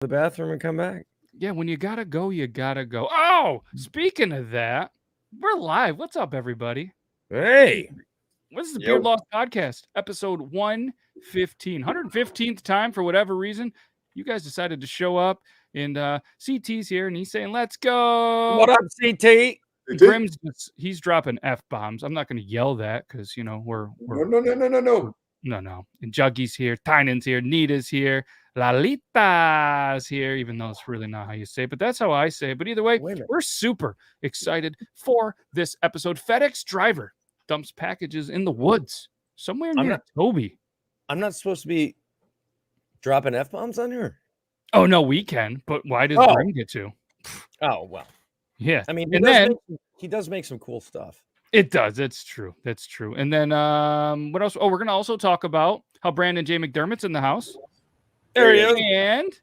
the bathroom and come back. Yeah, when you gotta go, you gotta go. Oh, speaking of that, we're live. What's up, everybody? Hey, This is the Beard Loss Podcast, episode 115. 115th time for whatever reason. You guys decided to show up, and CT's here, and he's saying, let's go. what up, CT? Grim's he's dropping F-bombs. I'm not going to yell that because, you know, we're No. And Juggy's here, Tynan's here, Nita's here, Lalita's here, even though it's really not how you say it, but that's how I say it. But either way, we're super excited for this episode. FedEx driver dumps packages in the woods somewhere near Toby. I'm not supposed to be dropping F-bombs on here. Oh, no, we can, but why does Grim get to? Oh, well. Yeah. I mean, he does make some cool stuff. It does. That's true. That's true. And then what else? Oh, we're going to also talk about how Brandon J. McDermott's in the house. There he is. And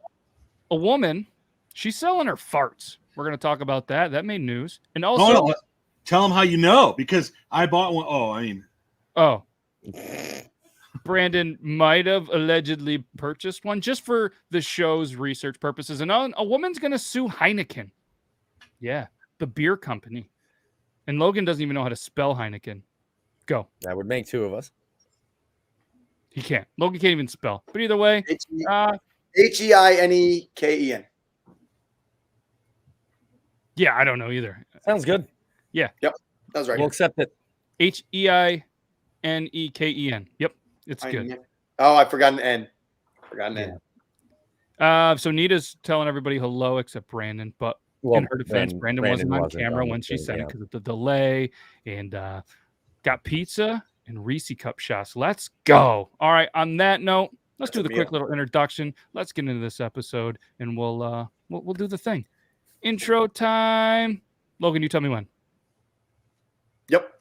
a woman, she's selling her farts. We're going to talk about that. That made news. And also, tell them how you know, because I bought one. Brandon might have allegedly purchased one just for the show's research purposes. And a woman's going to sue Heineken. Yeah, the beer company. And Logan doesn't even know how to spell Heineken. Go. That would make two of us. He can't. Logan can't even spell. But either way. Heineken. Yeah, I don't know either. Sounds good. Yeah. Yep. That was right. We'll accept it. Heineken. Yep. It's good. Oh, I forgot an N. So Nita's telling everybody hello except Brandon, but in her defense, Brandon wasn't on camera when she said it because of the delay, and got pizza and Reese cup shots. Let's go. All right. On that note, let's do the quick little introduction. Let's get into this episode, and we'll do the thing. Intro time. Logan, you tell me when. Yep.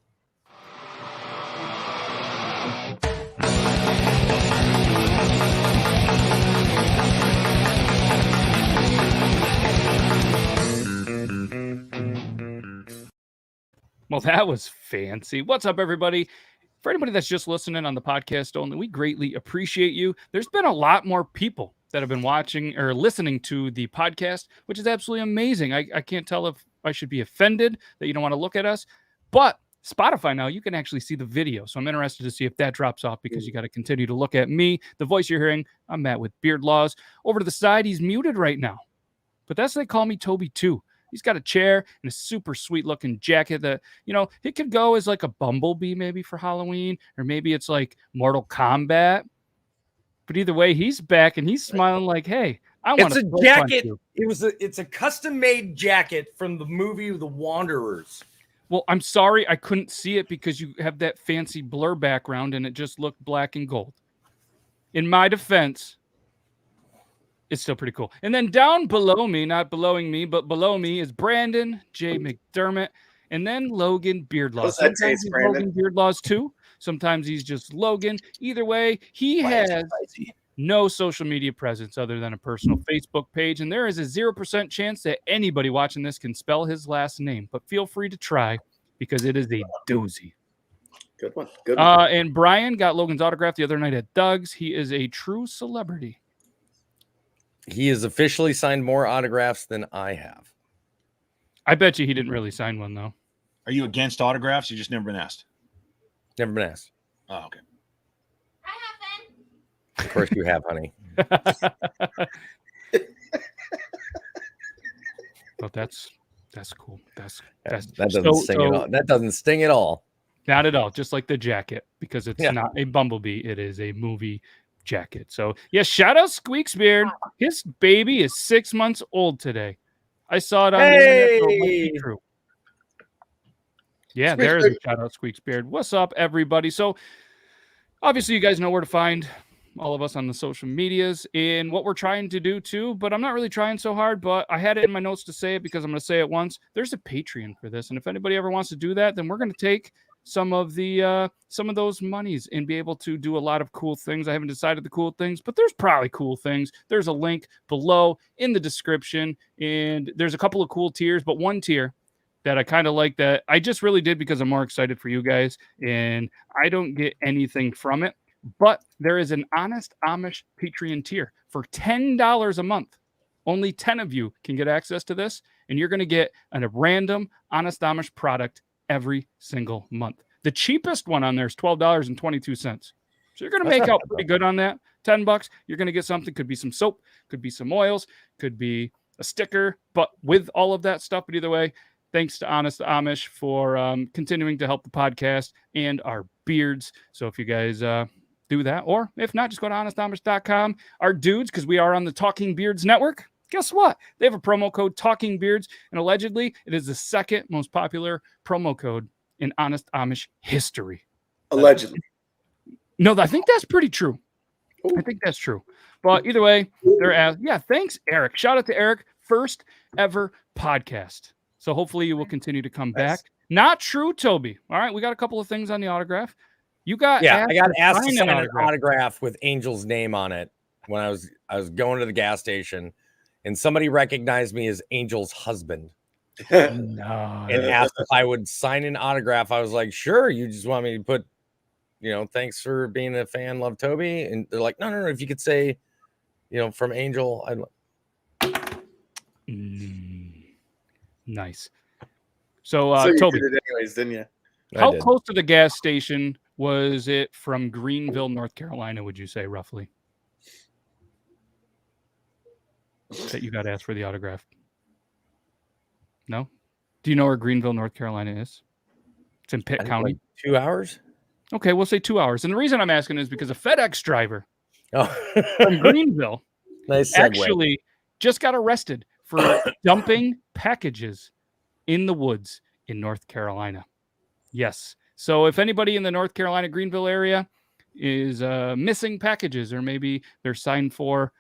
Well, that was fancy. What's up, everybody? For anybody that's just listening on the podcast only, we greatly appreciate you. There's been a lot more people that have been watching or listening to the podcast, which is absolutely amazing. I can't tell if I should be offended that you don't want to look at us, but Spotify now, you can actually see the video. So I'm interested to see if that drops off because you got to continue to look at me. The voice you're hearing, I'm Matt with Beard Laws. Over to the side, he's muted right now, but that's they call me Toby too. He's got a chair and a super sweet looking jacket that, you know, it could go as like a bumblebee maybe for Halloween, or maybe it's like Mortal Kombat. But either way, he's back and he's smiling like, hey, I want a jacket. It's a custom made jacket from the movie The Wanderers. Well, I'm sorry I couldn't see it because you have that fancy blur background and it just looked black and gold. In my defense, it's still pretty cool. And then down below me, not belowing me, but below me is Brandon J. McDermott, and then Logan Beardlaws. Sometimes he's Logan Beardlaws too. Sometimes he's just Logan. Either way, he has no social media presence other than a personal Facebook page, and there is a 0% chance that anybody watching this can spell his last name. But feel free to try because it is a doozy. Good one. Good one. And Brian got Logan's autograph the other night at Doug's. He is a true celebrity. He has officially signed more autographs than I have. I bet you he didn't really sign one, though. Are you against autographs? You just never been asked? Never been asked. Oh, okay. I have been. Of course you have, honey. But that's cool. That doesn't sting at all. Not at all. Just like the jacket, because it's not a bumblebee. It is a movie jacket. So yeah, shout out Squeaks Beard. His baby is 6 months old today. I saw it on the internet. So it might be true. Yeah, there is a shout out Squeaks Beard. What's up, everybody? So obviously you guys know where to find all of us on the social medias and what we're trying to do too, but I'm not really trying so hard, but I had it in my notes to say it because I'm going to say it once. There's a Patreon for this. And if anybody ever wants to do that, then we're going to take some of those monies and be able to do a lot of cool things. I haven't decided the cool things, but there's probably cool things. There's a link below in the description, and there's a couple of cool tiers, but one tier that I kind of like that I just really did because I'm more excited for you guys, and I don't get anything from it, but there is an Honest Amish Patreon tier for $10 a month. Only 10 of you can get access to this, and you're going to get a random Honest Amish product every single month. The cheapest one on there is $12.22. So you're going to make out pretty good on that. $10, you're going to get something. Could be some soap, could be some oils, could be a sticker, but with all of that stuff. But either way, thanks to Honest Amish for continuing to help the podcast and our beards. So if you guys do that, or if not, just go to honestamish.com. Our dudes, because we are on the Talking Beards Network, guess what? They have a promo code Talking Beards, and allegedly it is the second most popular promo code in Honest Amish history. Allegedly. No, I think that's pretty true. I think that's true. But either way, thanks, Eric. Shout out to Eric. First ever podcast. So hopefully you will continue to come back. Not true, Toby. All right, we got a couple of things on the autograph. I got asked to sign an autograph with Angel's name on it when I was going to the gas station, and somebody recognized me as Angel's husband. And asked if I would sign an autograph. I was like, sure. You just want me to put, thanks for being a fan, love Toby. And they're like, no. If you could say, from Angel, nice. So you Toby, did it anyways, didn't you? How close to the gas station was it from Greenville, North Carolina, would you say, roughly? That you got asked for the autograph? No? Do you know where Greenville, North Carolina is? It's in Pitt County. Like 2 hours? Okay, we'll say 2 hours. And the reason I'm asking is because a FedEx driver from Greenville nice segue. Actually just got arrested for dumping packages in the woods in North Carolina. Yes. So if anybody in the North Carolina Greenville area is missing packages, or maybe they're signed for,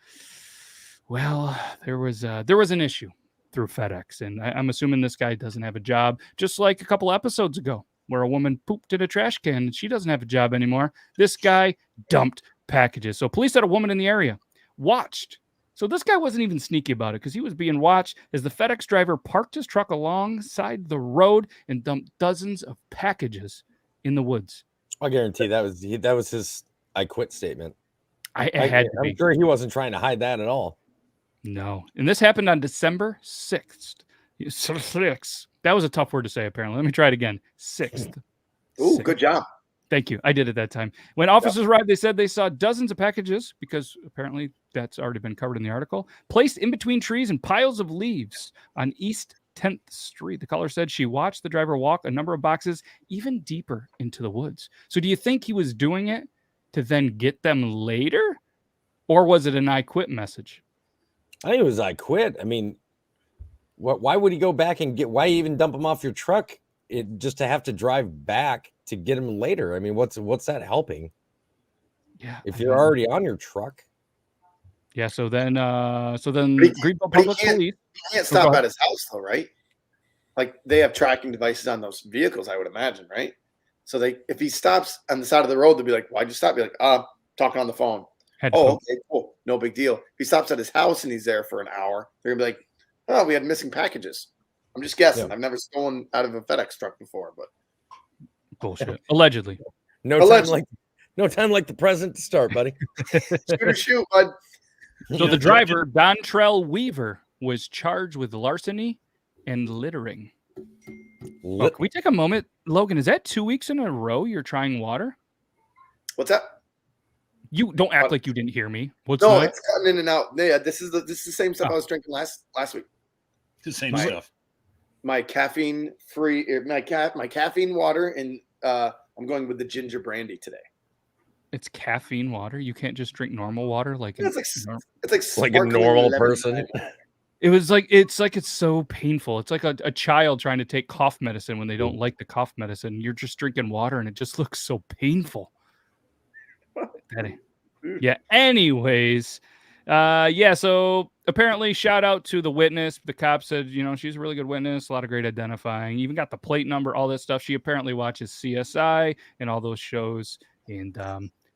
well, there was an issue through FedEx, and I'm assuming this guy doesn't have a job, just like a couple episodes ago where a woman pooped in a trash can and she doesn't have a job anymore. This guy dumped packages. So police had a woman in the area watched. So this guy wasn't even sneaky about it, because he was being watched as the FedEx driver parked his truck alongside the road and dumped dozens of packages in the woods. I guarantee that was his "I quit" statement. I'm sure he wasn't trying to hide that at all. No. And this happened on December 6th. 6th. That was a tough word to say, apparently. Let me try it again. 6th. Ooh, good job. Thank you. I did it that time. When officers arrived, they said they saw dozens of packages, because apparently that's already been covered in the article, placed in between trees and piles of leaves on East 10th Street. The caller said she watched the driver walk a number of boxes even deeper into the woods. So do you think he was doing it to then get them later? Or was it an "I quit" message? I think it was "I quit." I mean, why would he go back and why even dump them off your truck? Just to have to drive back to get them later. I mean, what's that helping? Yeah. If you're already on your truck. Yeah. So then Greenville Public Police. You can't stop at his house though, right? Like, they have tracking devices on those vehicles, I would imagine, right? So if he stops on the side of the road, they'll be like, "Why'd you stop?" Be like, talking on the phone. Okay, cool. No big deal. If he stops at his house and he's there for an hour, they're gonna be like, "Oh, we had missing packages." I'm just guessing. Yeah. I've never stolen out of a FedEx truck before, but bullshit. Allegedly. No time like the present to start, buddy. Shoot, bud. So the driver, Dontrell Weaver, was charged with larceny and littering. Can we take a moment? Logan, is that 2 weeks in a row you're trying water? What's that? You don't act like you didn't hear me. It's cutting in and out. Yeah, this is the same stuff I was drinking last week. The same stuff. My caffeine-free, my caffeine water, and I'm going with the ginger brandy today. It's caffeine water. You can't just drink normal water like it's like a normal person. It's so painful. It's like a child trying to take cough medicine when they don't like the cough medicine. You're just drinking water and it just looks so painful. Yeah. Anyways, so apparently, shout out to the witness. The cop said, she's a really good witness, a lot of great identifying, even got the plate number, all that stuff. She apparently watches CSI and all those shows. And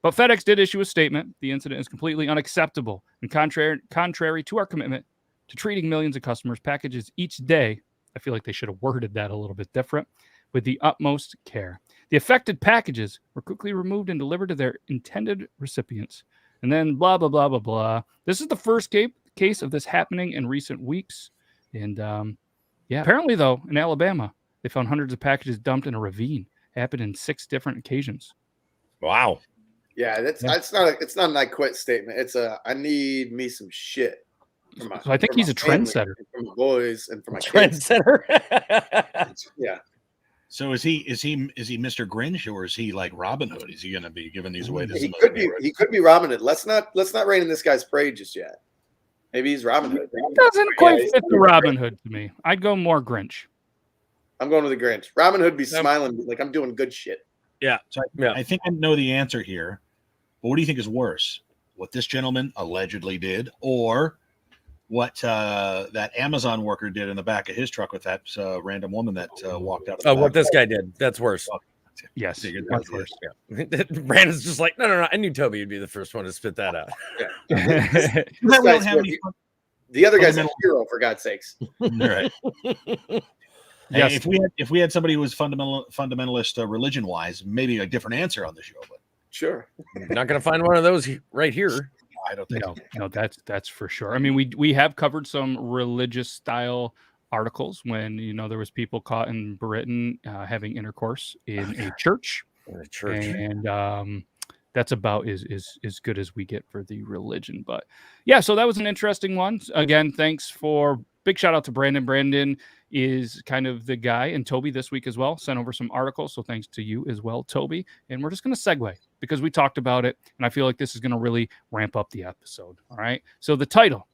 but FedEx did issue a statement. The incident is completely unacceptable and contrary to our commitment to treating millions of customers' packages each day. I feel like they should have worded that a little bit different. With the utmost care. The affected packages were quickly removed and delivered to their intended recipients. And then blah, blah, blah, blah, blah. This is the first case of this happening in recent weeks. And apparently, though, in Alabama, they found hundreds of packages dumped in a ravine. It happened in 6 different occasions. Wow. Yeah, it's not an I quit statement. It's a I need me some shit. So I think he's a trendsetter. For my boys and for my Trendsetter. Yeah. So is he Mr. Grinch, or is he like Robin Hood? Is he going to be giving these away? He could be Robin Hood. Let's not rain in this guy's parade just yet. Maybe he's Robin Hood. It doesn't quite fit the Robin Hood to me. I'd go more Grinch. I'm going with the Grinch. Robin Hood be smiling like I'm doing good shit. Yeah. So I think I know the answer here. But what do you think is worse? What this gentleman allegedly did, or what that Amazon worker did in the back of his truck with that random woman that walked out of the back? What this guy did. That's worse. Yes. That's worse. Yeah. Brandon's just like, no. I knew Toby would be the first one to spit that out. Yeah. The other guy's a hero, for God's sakes. Right. Yes. Hey, if we had somebody who was fundamentalist religion wise, maybe a different answer on the show. But sure, not going to find one of those right here. I don't think no, that's for sure. I mean, we have covered some religious style articles when there was people caught in Britain having intercourse in a church. And that's about as good as we get for the religion. But yeah, so that was an interesting one. Again, thanks for big shout out to Brandon. Brandon is kind of the guy, and Toby this week as well sent over some articles. So thanks to you as well, Toby. And we're just going to segue because we talked about it, and I feel like this is going to really ramp up the episode. All right. So the title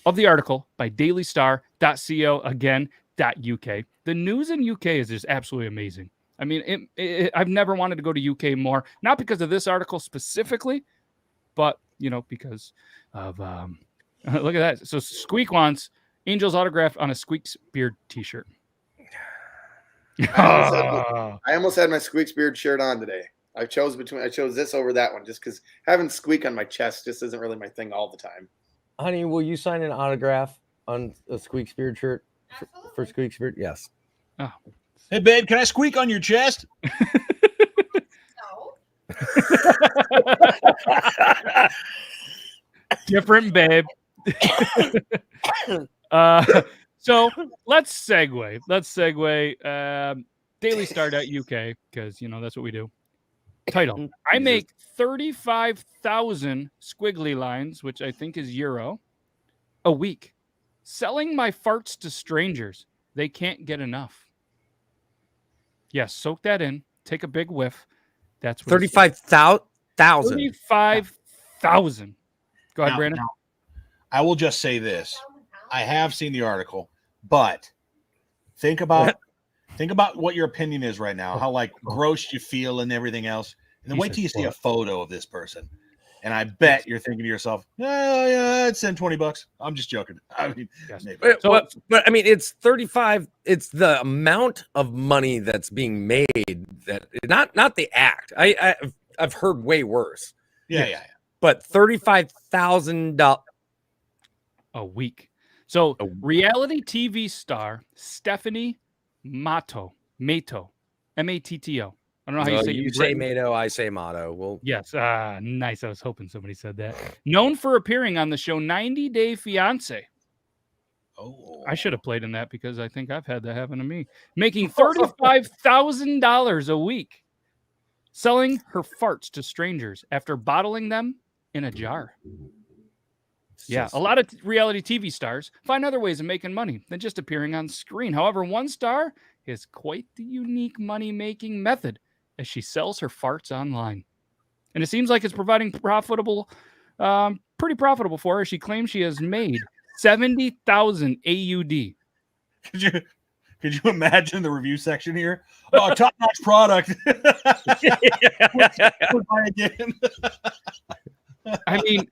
of the article by dailystar.co again .uk. The news in UK is just absolutely amazing. I mean, I've never wanted to go to UK more, not because of this article specifically, but because of look at that. So Squeak wants Angel's autograph on a Squeak's beard T-shirt. I almost had my Squeak's beard shirt on today. I chose this over that one just because having Squeak on my chest just isn't really my thing all the time. Honey, will you sign an autograph on a Squeak's beard shirt for Squeak's beard? Yes. Oh. Hey, babe, can I squeak on your chest? No. Different, babe. So let's segue. dailystar.uk, because that's what we do. Title: I make 35,000 squiggly lines, which I think is euro, a week, selling my farts to strangers. They can't get enough. Yes, soak that in. Take a big whiff. That's 35,000. 35,000. Go ahead, Brandon. Now, I will just say this: I have seen the article, but think about what your opinion is right now. How gross you feel and everything else, and then wait till you see a photo of this person. And I bet you're thinking to yourself, "Oh yeah, I'd send $20. I'm just joking." I mean, maybe. But I mean, it's 35. It's the amount of money that's being made. That not the act. I've heard way worse. Yeah. But $35,000 a week. So reality TV star Stephanie Matto, Matto, M-A-T-T-O. I don't know how you say it. You say Matto, I say Matto. Well, yes. Nice. I was hoping somebody said that. Known for appearing on the show 90 Day Fiancé. Oh, I should have played in that because I think I've had that happen to me. Making $35,000 a week. Selling her farts to strangers after bottling them in a jar. Yeah, a lot of reality TV stars find other ways of making money than just appearing on screen. However, one star has quite the unique money-making method as she sells her farts online. And it seems like it's providing pretty profitable for her. She claims she has made 70,000 AUD. Could you imagine the review section here? Oh, top-notch product. I mean,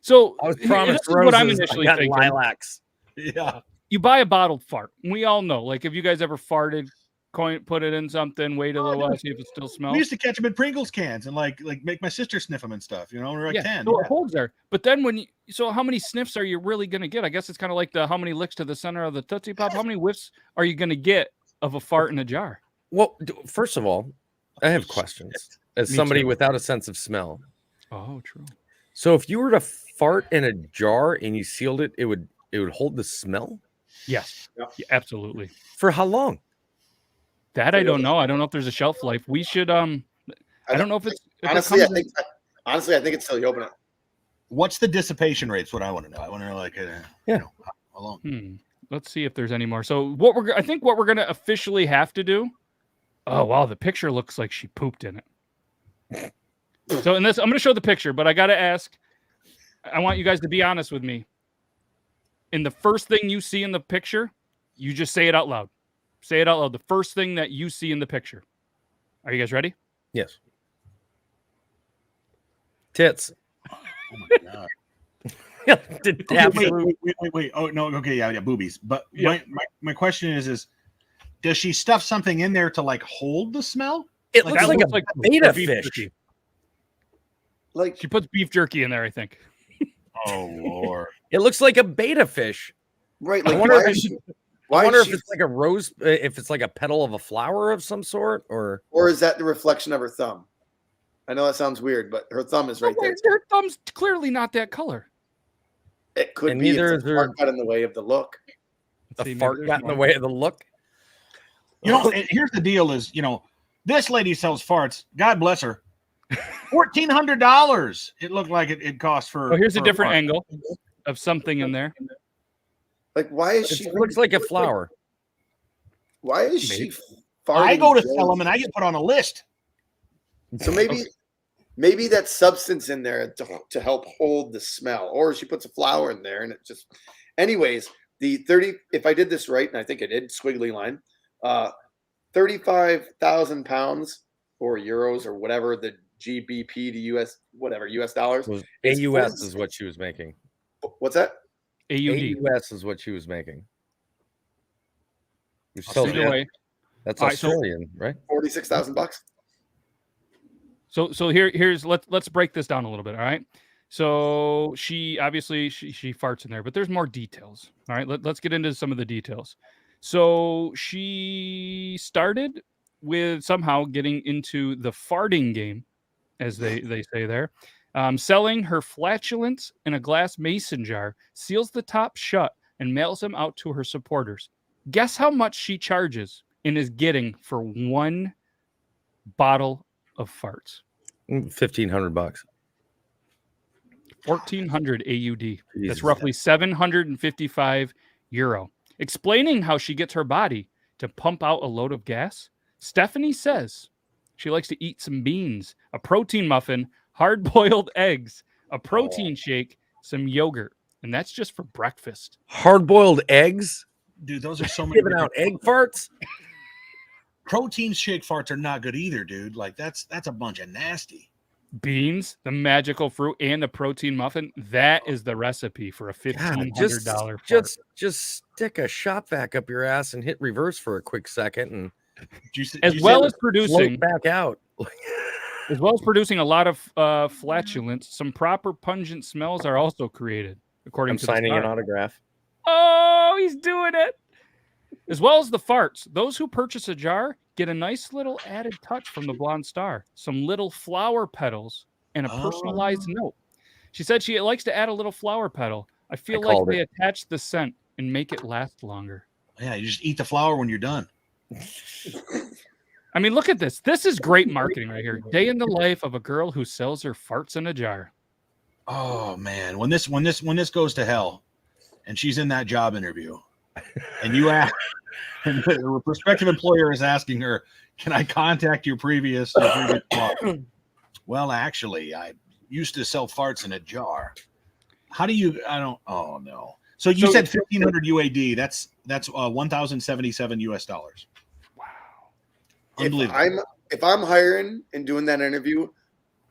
so I was promised roses, what I'm initially thinking. Lilacs. Yeah. You buy a bottled fart. We all know. Like, if you guys ever farted, put it in something, wait a little while, see if it still smells. We used to catch them in Pringles cans and like make my sister sniff them and stuff. When we were 10. So it holds there. But then so how many sniffs are you really going to get? I guess it's kind of like how many licks to the center of the Tootsie Pop. How many whiffs are you going to get of a fart in a jar? Well, first of all, I have questions as somebody without a sense of smell. Oh, true. So if you were to fart in a jar and you sealed it, it would hold the smell? Yes. Yep. Yeah, absolutely. For how long? That I don't know. I don't know if there's a shelf life. We should I don't know if it's honestly. I think it's till you open it. What's the dissipation rate? Is what I want to know. I want to know, like, how long? Let's see if there's any more. So I think what we're gonna officially have to do. Oh wow, the picture looks like she pooped in it. So in this, I'm gonna show the picture, but I gotta ask. I want you guys to be honest with me. In the first thing you see in the picture, you just say it out loud. Say it out loud. The first thing that you see in the picture. Are you guys ready? Yes. Tits. Oh my god. Wait. Oh no. Okay. Yeah. Boobies. But my question is does she stuff something in there to like hold the smell? It looks like a beta fish. Jerky. Like She puts beef jerky in there, I think. Oh Lord. It looks like a beta fish. right. I Like wonder why if is she, it's like a rose, if it's like a petal of a flower of some sort, or is that the reflection of her thumb? I know that sounds weird, but her thumb is right there. Her thumb's clearly not that color. It could And be neither it's is a her- fart got in the way of the look. the fart got in the way of the look. You know, and here's the deal: is this lady sells farts. God bless her. $1,400. It looked like it cost for. Oh, here's a for different fart. angle of something in there. Like why is she? It looks like a flower. Why is she? I go to farting sell them and I get put on a list. So maybe that substance in there to help hold the smell, or she puts a flower in there and it just. Anyways, the 30. If I did this right, and I think I did, squiggly line, 35,000 pounds or euros or whatever the GBP to US dollars. AUS is what she was making. What's that? AUD. AUS is what she was making. Which I'll tells see you Either way. that's All right, so- Australian, right? $46,000. So here's let's break this down a little bit. All right. So she obviously she farts in there, but there's more details. All right. Let's get into some of the details. So she started with somehow getting into the farting game, as they say there, selling her flatulence in a glass mason jar, seals the top shut, and mails them out to her supporters. Guess how much she charges and is getting for one bottle of farts? $1,500. 1,400 AUD. Jesus. That's roughly 755 euro. Explaining how she gets her body to pump out a load of gas, Stephanie says she likes to eat some beans, a protein muffin, hard-boiled eggs, a protein shake, some yogurt, and that's just for breakfast. Hard-boiled eggs? Dude, those are so many. Giving out egg farts? Protein shake farts are not good either, dude. Like that's a bunch of nasty. Beans, the magical fruit, and the protein muffin. That is the recipe for a $1,500 fart. Just stick a shop vac up your ass and hit reverse for a quick second and As well as float producing back out. As well as producing a lot of flatulence, some proper pungent smells are also created, according I'm to signing the an star. autograph. Oh, he's doing it. As well as the farts, those who purchase a jar get a nice little added touch from the blonde star, some little flower petals, and a personalized note. She said she likes to add a little flower petal. I feel like called they it. attach the scent and make it last longer. Yeah, you just eat the flower when you're done. I mean, look at this. This is great marketing right here. Day in the life of a girl who sells her farts in a jar. Oh man, when this goes to hell, and she's in that job interview, and you ask, and the prospective employer is asking her, "Can I contact your previous boss?" Well, actually, I used to sell farts in a jar. How do you? I don't. Oh no. So you said 1,500 UAD. That's 1,077 US dollars. Wow. Unbelievable. If I'm hiring and doing that interview,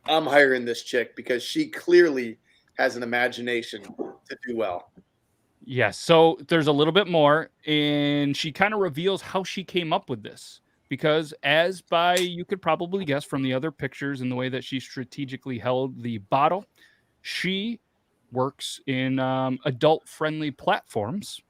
I'm hiring this chick because she clearly has an imagination to do well. Yes. So there's a little bit more, and she kind of reveals how she came up with this. Because you could probably guess from the other pictures and the way that she strategically held the bottle, she works in adult-friendly platforms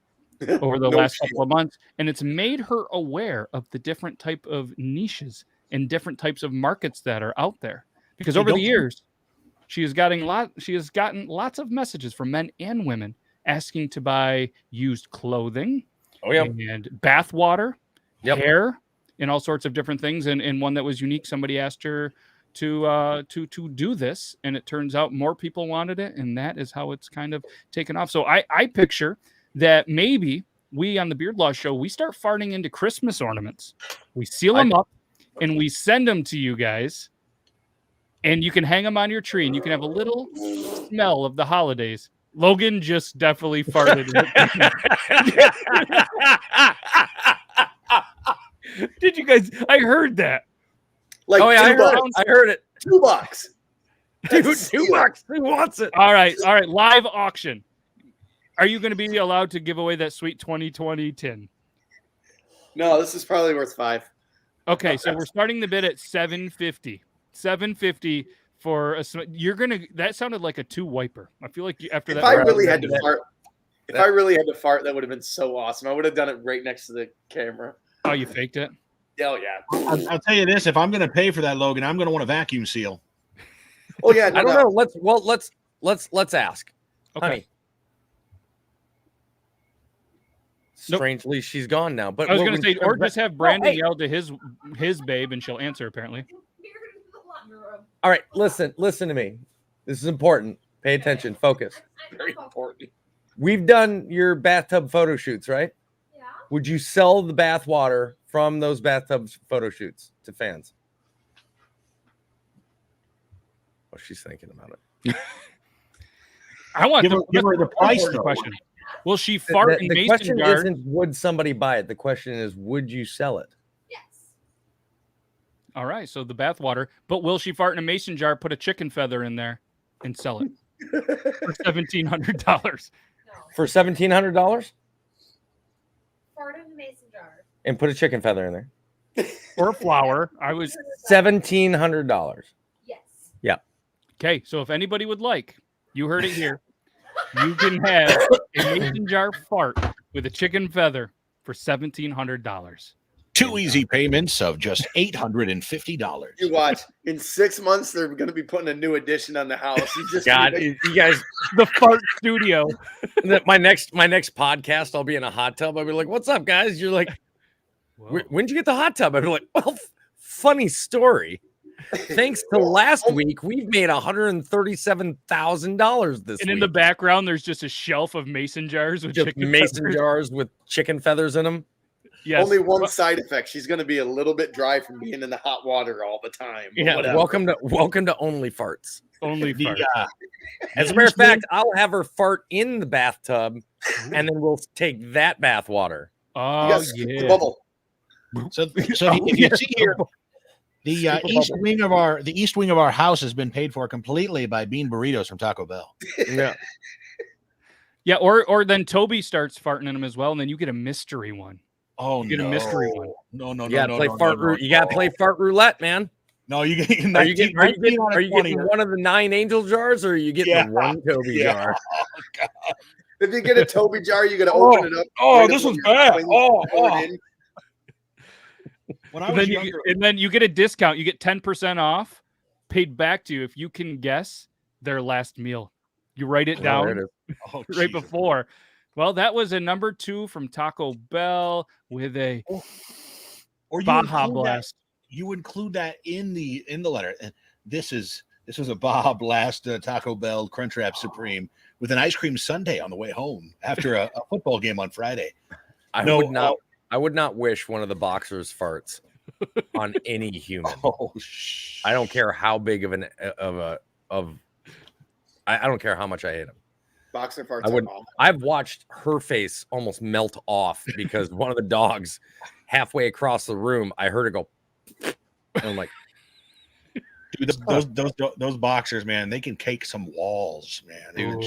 over the last couple of months, and it's made her aware of the different type of niches and different types of markets that are out there. Because over the years, She has gotten lots of messages from men and women asking to buy used clothing, and bath water, hair, and all sorts of different things. And one that was unique, somebody asked her to do this, and it turns out more people wanted it, and that is how it's kind of taken off. So I picture that maybe we on the Beard Law Show, we start farting into Christmas ornaments. We seal them up and we send them to you guys, and you can hang them on your tree, and you can have a little smell of the holidays. Logan just definitely farted. Did you guys? I heard that. Like, I heard it. $2. Dude, $2. Who wants it? All right. Live auction. Are you going to be allowed to give away that sweet 2020 tin? No, this is probably worth $5. Okay, so we're starting the bid at $750. $750 for a. That sounded like a 2 wiper. I feel like after that. If I really had to fart, that would have been so awesome. I would have done it right next to the camera. Oh, you faked it? Oh yeah. I'll tell you this: if I'm going to pay for that, Logan, I'm going to want a vacuum seal. Oh yeah. I don't know. Let's ask. Okay. Honey. Strangely, she's gone now. But I was going to say, or just have Brandon yell to his babe, and she'll answer. Apparently. All right, listen to me. This is important. Pay attention. Focus. Very important. We've done your bathtub photo shoots, right? Yeah. Would you sell the bath water from those bathtub photo shoots to fans? Oh, she's thinking about it. I want give her the price. Question. Will she fart in the mason question jar? isn't would somebody buy it. The question is, would you sell it? Yes. All right, so the bath water. But will she fart in a mason jar, put a chicken feather in there, and sell it for $1,700? No. For $1,700? Fart in a mason jar. And put a chicken feather in there. Or flour. I was $1,700. Yes. Yeah. Okay, so if anybody would like, you heard it here. You can have a mason jar fart with a chicken feather for $1,700. 2 easy payments of just $850. You watch. In 6 months, they're going to be putting a new addition on the house. You guys, The fart studio. my next podcast, I'll be in a hot tub. I'll be like, "What's up, guys?" You're like, "When'd you get the hot tub?" I'd be like, "Well, funny story. Thanks to last week, we've made $137,000 this week." And in the background, there's just a shelf of mason jars with just chicken mason feathers. jars with chicken feathers in them. Yes. Only one side effect. She's going to be a little bit dry from being in the hot water all the time. Yeah. Whatever. Welcome to Only Farts. Only fart. As a matter of fact, I'll have her fart in the bathtub, and then we'll take that bath water. Oh, Yes, yeah. the bubble. So if you see here, the east wing of our house has been paid for completely by bean burritos from Taco Bell. Yeah. Yeah, or then Toby starts farting in them as well, and then you get a mystery one. Oh, You get a mystery one. No, You gotta play fart roulette, man. No, you get. Are you getting one of the 9 angel jars, or are you getting the one Toby jar? Oh, God. If you get a Toby jar, you got to open it up. Oh, right this up one's when bad. you pour it in. When I was younger, And then you get a discount. You get 10% off paid back to you if you can guess their last meal. You write it down right Jesus. before. Well, that was a number 2 from Taco Bell with a Or you Baja include Blast. You include that in the letter. And this was a Baja Blast Taco Bell Crunchwrap Supreme with an ice cream sundae on the way home after a football game on Friday. I would not wish one of the boxers' farts on any human. I don't care how big of I don't care how much I hate him. Boxer farts. I've watched her face almost melt off because one of the dogs halfway across the room, I heard it go. And I'm like, dude, those boxers, man, they can cake some walls, man.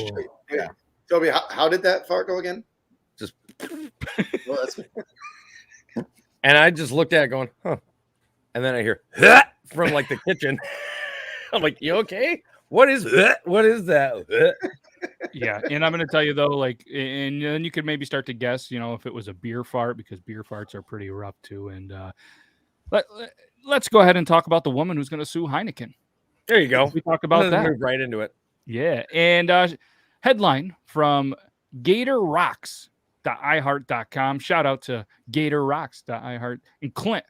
Yeah. Toby, how did that fart go again? Just. Well, that's And I just looked at it going, huh. And then I hear "Huh," from like the kitchen. I'm like, you okay? What is that? What is that? Yeah, and I'm going to tell you though, like, and then you could maybe start to guess, if it was a beer fart, because beer farts are pretty rough too. And let's go ahead and talk about the woman who's going to sue Heineken. There you go. We talk about that. Move right into it. Yeah. And headline from GatorRocks.iHeart.com. Shout out to GatorRocks.iHeart. And Clint,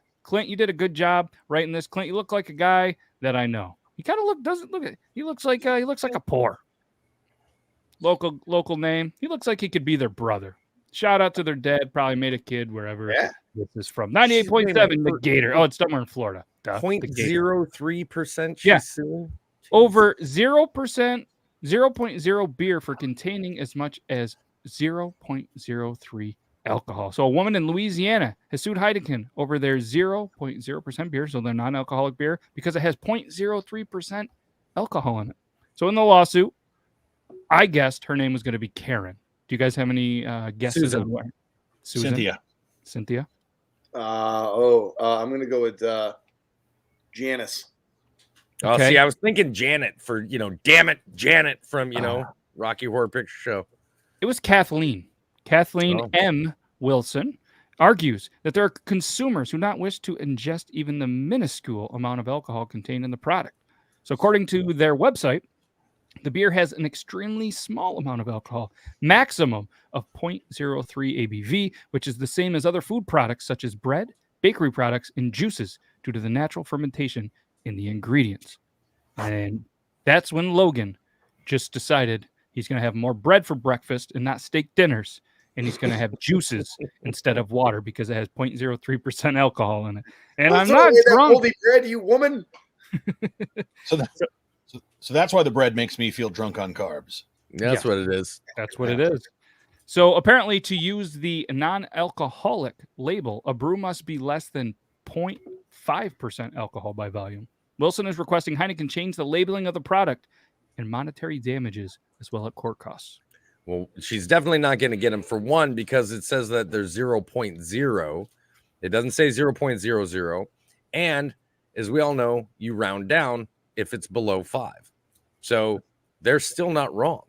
you did a good job writing this. Clint, you look like a guy that I know. He kind of he looks like a poor local name. He looks like he could be their brother. Shout out to their dad. Probably made a kid wherever this is from. 98.7 the Gator. Oh, it's somewhere in Florida. 0.03% Yeah. suing? Over 0%, 0.0 beer for containing as much as 0.03 alcohol. So a woman in Louisiana has sued Heineken over their 0.0% beer, so their non-alcoholic beer, because it has 0.03% alcohol in it. So in the lawsuit, I guessed her name was going to be Karen. Do you guys have any guesses? Susan. On what? Cynthia. I'm going to go with Janice. Oh, Okay. see, I was thinking Janet for, damn it, Janet from, Rocky Horror Picture Show. It was Kathleen. Kathleen M. Wilson argues that there are consumers who not wish to ingest even the minuscule amount of alcohol contained in the product. So according to their website, the beer has an extremely small amount of alcohol, maximum of 0.03 ABV, which is the same as other food products such as bread, bakery products, and juices due to the natural fermentation in the ingredients. And that's when Logan just decided he's going to have more bread for breakfast and not steak dinners. And he's going to have juices instead of water because it has 0.03% alcohol in it. And I'm not drunk. Moldy bread, you woman. So that's why the bread makes me feel drunk on carbs. That's what it is. That's what it is. So apparently to use the non-alcoholic label, a brew must be less than 0.5% alcohol by volume. Wilson is requesting Heineken change the labeling of the product and monetary damages as well as court costs. Well, she's definitely not going to get them for one because it says that there's 0.0. It doesn't say 0.00. And as we all know, you round down if it's below 5. So they're still not wrong.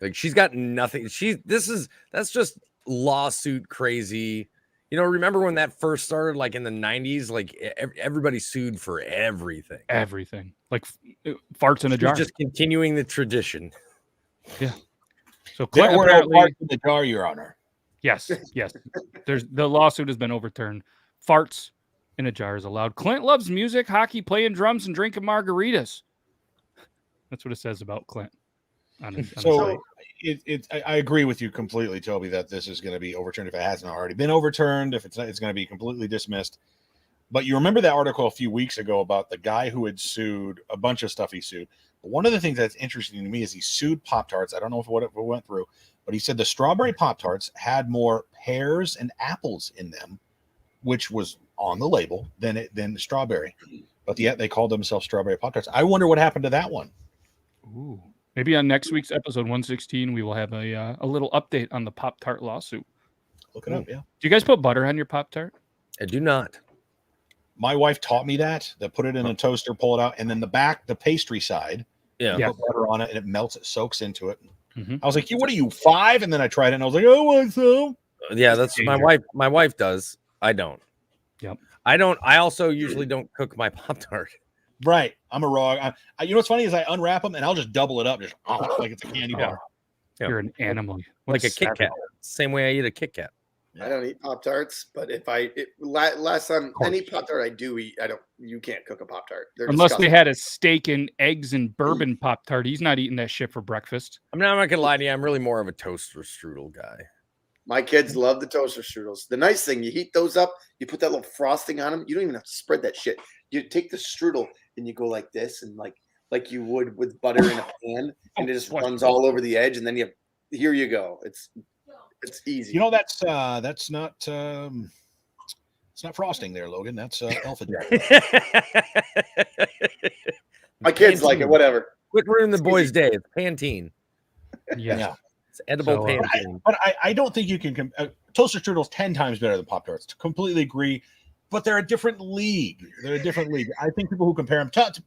Like she's got nothing. That's just lawsuit crazy. Remember when that first started, like in the 90s, like everybody sued for everything. Everything. Like farts in a jar. Just continuing the tradition. Yeah. So There were no farts in the jar, Your Honor. Yes. The lawsuit has been overturned. Farts in a jar is allowed. Clint loves music, hockey, playing drums, and drinking margaritas. That's what it says about Clint. So I agree with you completely, Toby, that this is going to be overturned if it hasn't already been overturned. If it's going to be completely dismissed. But you remember that article a few weeks ago about the guy who had sued a bunch of stuff he sued. But one of the things that's interesting to me is he sued Pop-Tarts. I don't know what it went through, but he said the strawberry Pop-Tarts had more pears and apples in them, which was on the label than the strawberry. But yet they called themselves strawberry Pop-Tarts. I wonder what happened to that one. Ooh. Maybe on next week's episode 116, we will have a little update on the Pop-Tart lawsuit. Look it up, yeah. Do you guys put butter on your Pop-Tart? I do not. My wife taught me that put it in a toaster, pull it out, and then the pastry side, put butter on it, and it melts, it soaks into it. Mm-hmm. I was like, what are you, 5? And then I tried it, and I was like, I want some. Yeah, that's my wife. My wife does. I don't. Yep. I don't. I also usually don't cook my Pop-Tart. Right. I'm a raw. You know what's funny is I unwrap them, and I'll just double it up, just like it's a candy bar. Yeah. You're an animal. Like a Kit Kat. Same way I eat a Kit Kat. I don't eat Pop-Tarts, but last time any Pop-Tart I do eat, you can't cook a Pop-Tart. Unless disgusting. They had a steak and eggs and bourbon Pop-Tart. He's not eating that shit for breakfast. I'm not going to lie to you. I'm really more of a toaster strudel guy. My kids love the toaster strudels. The nice thing, you heat those up, you put that little frosting on them. You don't even have to spread that shit. You take the strudel and you go like this and like you would with butter in a pan, and it just runs all over the edge, and then here you go. It's easy. That's not it's not frosting there, Logan. That's Alpha Jack. My kids like it. Whatever. Quit ruining the boys' day. It's Pantene. Yeah. It's edible Pantene. But I don't think you can. Toaster strudels 10 times better than Pop-Tarts. Completely agree. But they're a different league. I think people who compare them, toaster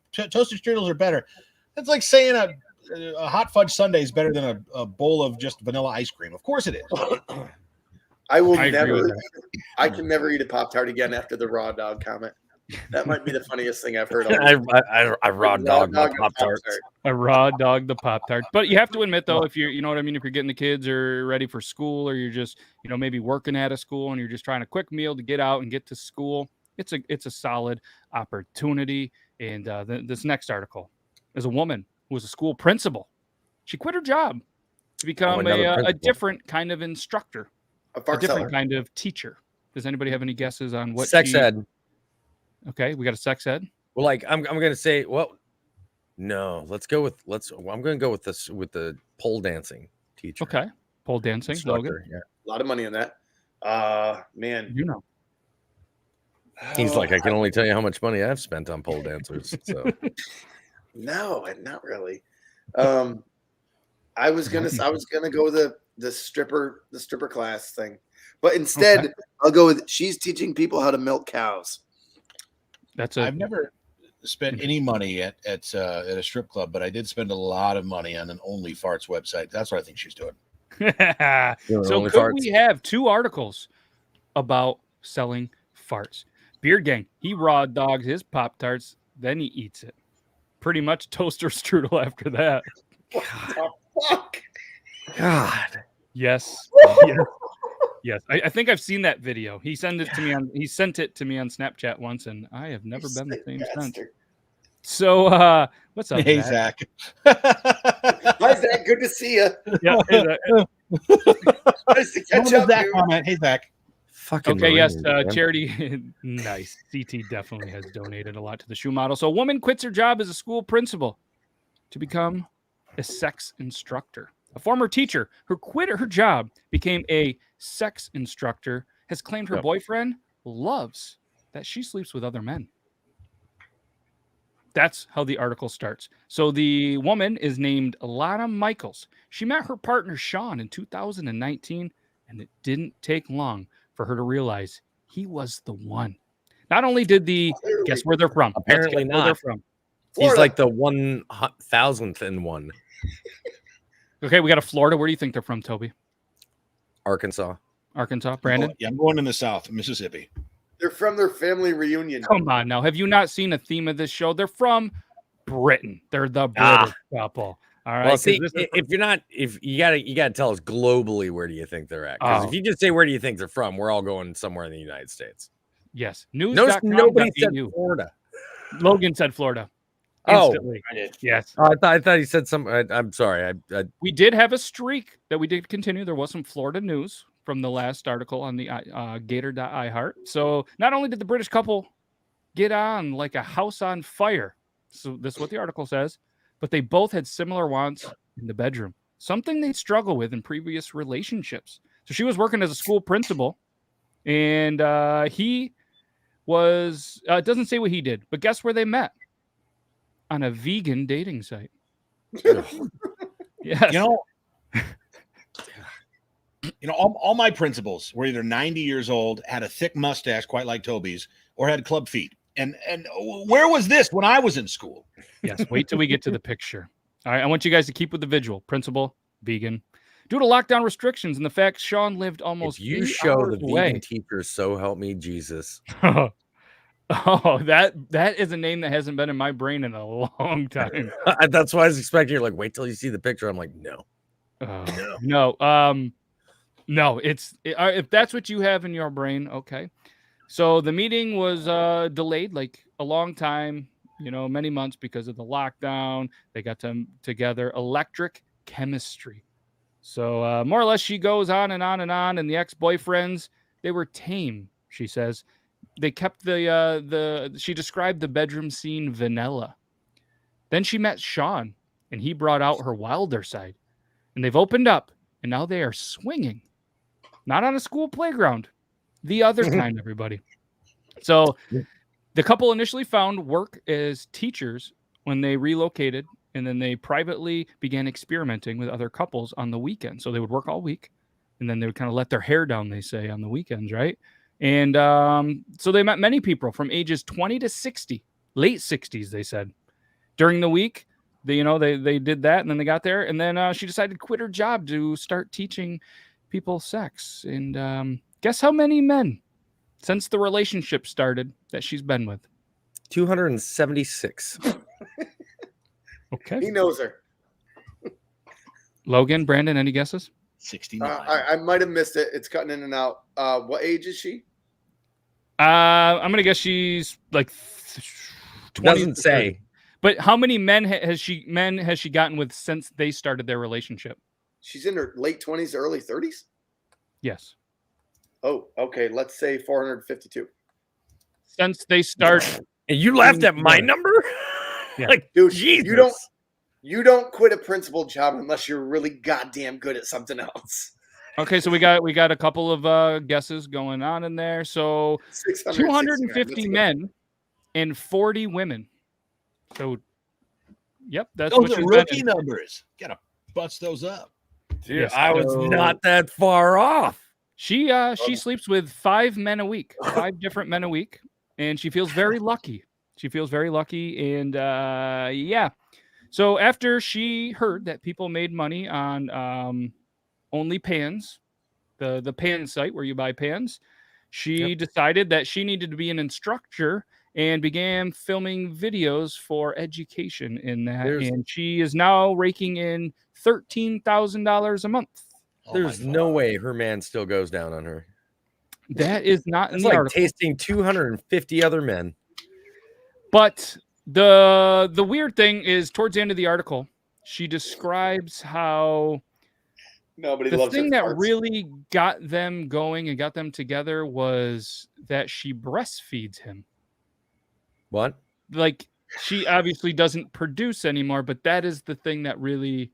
strudels are better. That's like saying a hot fudge sundae is better than a bowl of just vanilla ice cream. Of course it is. I can never eat a Pop-Tart again after the raw dog comment. That might be the funniest thing I've heard. I raw dog my Pop-Tarts. A raw dog the Pop-Tart. But you have to admit, though, if you're, you know what I mean, if you're getting the kids or ready for school, or you're just, you know, maybe working at a school and you're just trying a quick meal to get out and get to school, it's a solid opportunity. And this next article is a woman who was a school principal. She quit her job to become a different kind of instructor, a different kind of teacher. Does anybody have any guesses on what? Sex ed. Okay, we got a sex ed. Well, like I'm gonna say, well, no, I'm gonna go with this with the pole dancing teacher. Okay, pole dancing, Logan. Yeah. A lot of money on that. Man, You know. He's like, I can only tell you how much money I've spent on pole dancers. So no, not really. I was gonna go with the stripper class thing, but instead I'll go with she's teaching people how to milk cows. I've never spent any money at a strip club, but I did spend a lot of money on an Only Farts website. That's what I think she's doing. So could we have 2 articles about selling farts? Beard Gang, he raw dogs his Pop-Tarts, then he eats it. Pretty much toaster strudel after that. What the fuck? God. Yes. Yes. I think I've seen that video. He sent it to me on Snapchat once, and I have never been the same since. So what's up? Hey, Zach. Hi, Zach. Good to see you. Yeah, hey, Nice to catch up. That comment. Hey, Zach. Fucking okay, yes, charity. Nice. CT definitely has donated a lot to the shoe model. So a woman quits her job as a school principal to become a sex instructor. A former teacher who quit her job, became a sex instructor, has claimed her boyfriend loves that she sleeps with other men. That's how the article starts. So the woman is named Lana Michaels. She met her partner Sean in 2019, and it didn't take long for her to realize he was the one. Not only did guess where they're from. Apparently not. Where they're from. He's like the 1,000th in one. Okay, we got a Florida. Where do you think they're from, Toby? Arkansas. Brandon? Yeah, I'm going in the South, Mississippi. They're from their family reunion. Come on now. Have you not seen a theme of this show? They're from Britain. They're the British couple. All right. Well, see, if you gotta tell us globally, where do you think they're at? Because if you just say where do you think they're from, we're all going somewhere in the United States. Yes. Nobody said Florida. Logan said Florida. Instantly. I did. Yes. I thought he said some. I'm sorry. We did have a streak that we did continue. There was some Florida news from the last article on the gator.iheart. So not only did the British couple get on like a house on fire, so this is what the article says, but they both had similar wants in the bedroom, something they struggle with in previous relationships. So she was working as a school principal, and he was, it doesn't say what he did, but guess where they met? On a vegan dating site. Yes. All my principals were either 90 years old, had a thick mustache, quite like Toby's, or had club feet. And where was this when I was in school? Yes, wait till we get to the picture. All right, I want you guys to keep with the visual. Principal, vegan. Due to lockdown restrictions and the fact Sean lived almost if you 8 show hours the away. vegan teacher, so help me Jesus. Oh, that is a name that hasn't been in my brain in a long time. That's why I was expecting. You're like, wait till you see the picture. I'm like, no. No. If that's what you have in your brain, okay. So the meeting was delayed like a long time, many months because of the lockdown. They got together. Electric chemistry. So more or less, she goes on and on and on. And the ex-boyfriends, they were tame, she says. They kept she described the bedroom scene vanilla. Then she met Sean, and he brought out her wilder side. And they've opened up, and now they are swinging. Not on a school playground. The other kind, everybody. So the couple initially found work as teachers when they relocated, and then they privately began experimenting with other couples on the weekend. So they would work all week, and then they would kind of let their hair down, they say, on the weekends, right? And so they met many people from ages 20 to 60, late 60s, they said. During the week, they did that, and then they got there, and then she decided to quit her job to start teaching people sex. And guess how many men since the relationship started that she's been with? 276. Okay. He knows her. Logan, Brandon, any guesses? 69. I might have missed it. It's cutting in and out. What age is she? I'm gonna guess she's like 20. Doesn't say. But how many men has she gotten with since they started their relationship? She's in her late 20s, early 30s. Yes. Oh, okay. Let's say 452. Since they start. And you laughed at my number? Yeah. Like, Dude, Jesus. you don't quit a principal job unless you're really goddamn good at something else. Okay, so we got a couple of guesses going on in there. So 250 men and 40 women. So, yep, that's Those what are she's rookie been in. numbers. Gotta bust those up. Dude, Yes, I was so- not that far off. She sleeps with 5 men a week, 5 different men a week, and she feels very lucky. She feels very lucky, and yeah. So after she heard that people made money on only pans, the pan site where you buy pans, she decided that she needed to be an instructor and began filming videos for education in that. And she is now raking in $13,000 a month. There's no way her man still goes down on her. That is not in It's the like article. tasting 250 other men. But the weird thing is towards the end of the article, she describes how Nobody the loves thing her that farts. really got them going and got them together was that she breastfeeds him. What? Like, she obviously doesn't produce anymore, but that is the thing that really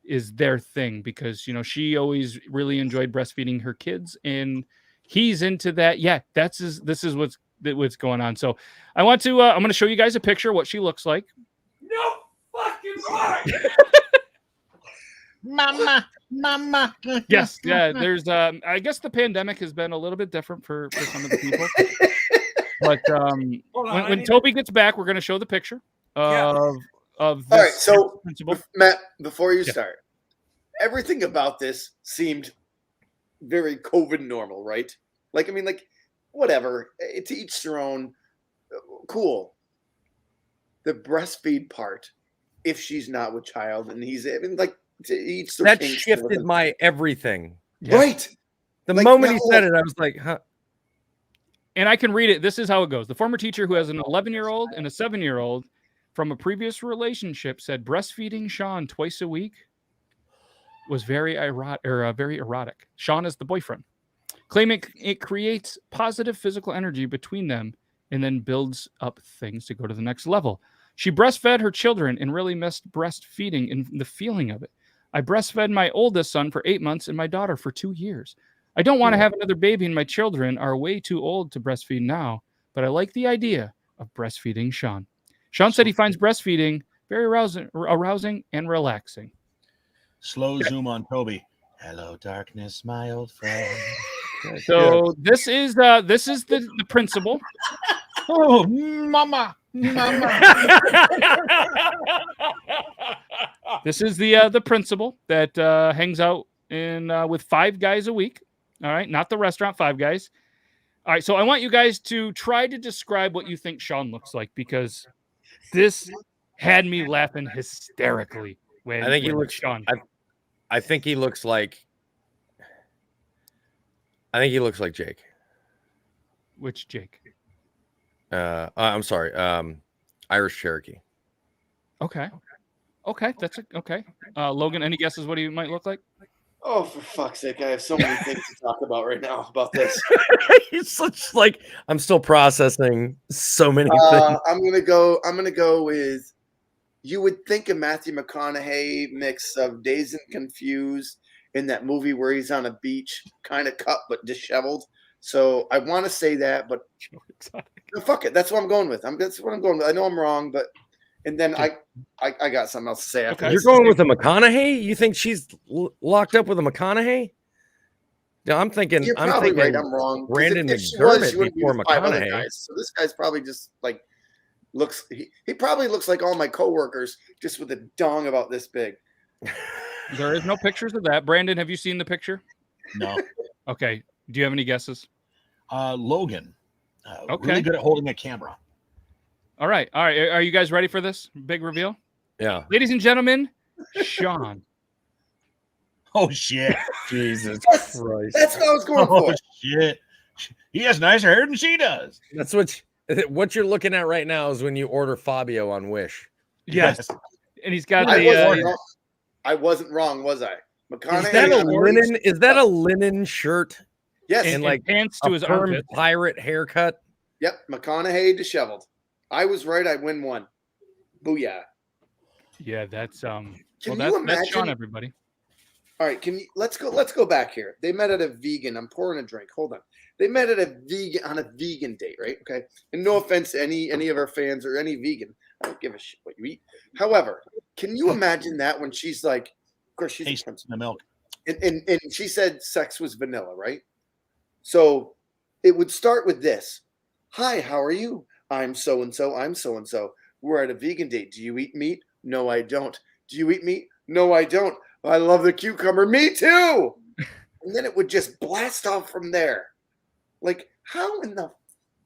is their thing, because, you know, she always really enjoyed breastfeeding her kids, and he's into that. Yeah, this is what's going on. So I want to I'm going to show you guys a picture of what she looks like. No fucking way. Mama. Yes, yeah. There's I guess the pandemic has been a little bit different for some of the people. But when Toby gets back, we're going to show the picture of this. All right, so principal. Matt, before you Yeah. start, everything about this seemed very COVID normal, right? Like, I mean, like, whatever. To each their own. Cool. The breastfeed part, if she's not with child and he's, I mean, like, to each their That kinks. shifted my everything. Yeah. Right. The Like, moment he no. said it, I was like, huh. And I can read it. This is how it goes. The former teacher who has an 11-year-old and a 7-year-old from a previous relationship said breastfeeding Sean twice a week was very erotic. Sean is the boyfriend, claiming it creates positive physical energy between them and then builds up things to go to the next level. She breastfed her children and really missed breastfeeding and the feeling of it. I breastfed my oldest son for 8 months and my daughter for 2 years. I don't want to have another baby, and my children are way too old to breastfeed now, but I like the idea of breastfeeding Sean. Sean said he finds breastfeeding very arousing and relaxing. Slow zoom on Toby. Hello, darkness, my old friend. So this is the principal. Oh, mama. This is the principal that hangs out with 5 guys a week. All right, not the restaurant, 5 guys. All right, so I want you guys to try to describe what you think Sean looks like, because this had me laughing hysterically. I think he looks Sean. I think he looks like Jake. Which Jake? I'm sorry. Irish Cherokee. Okay, that's okay. Logan, any guesses what he might look like? Oh, for fuck's sake. I have so many things to talk about right now about this. He's such like, I'm still processing so many things. I'm gonna go with, you would think a Matthew McConaughey mix of Dazed and Confused in that movie where he's on a beach, kind of cut but disheveled. So I want to say that, but no, fuck it. That's what I'm going with. That's what I'm going with. I know I'm wrong, but and then I got something else to say after. Okay. You're going with a McConaughey? You think she's locked up with a McConaughey? No, I'm thinking. You're I'm probably thinking right. I'm wrong. 'Cause Brandon if she was, McDermott she wouldn't be before with 5 other McConaughey. guys. So this guy's probably just like looks. He probably looks like all my coworkers, just with a dong about this big. There is no pictures of that. Brandon, have you seen the picture? No. Okay. Do you have any guesses? Logan. Okay. Really good at holding a camera. All right. Are you guys ready for this big reveal? Yeah. Ladies and gentlemen, Sean. Oh shit! Jesus That's Christ. what I was going Oh for. shit! He has nicer hair than she does. That's what you're looking at right now is when you order Fabio on Wish. Yes. And he's got I wasn't wrong, was I? Is that a linen? Is that a linen shirt? Yes. and like pants to his armpit. pirate haircut. Yep. McConaughey disheveled. I was right. I win one. Booyah. Yeah, that's Can well, you that's Sean, imagine? everybody. All right, let's go back here. They met at a vegan. I'm pouring a drink. Hold on. They met at a vegan date, right? Okay. And no offense to any of our fans or any vegan. I don't give a shit what you eat. However, can you imagine that when she's like, of course she's Tasting the milk. and she said sex was vanilla, right? So it would start with this. Hi, how are you? I'm so and so. I'm so and so. We're at a vegan date. Do you eat meat? No, I don't. Do you eat meat? No, I don't. I love the cucumber. Me too. And then it would just blast off from there. Like, how in the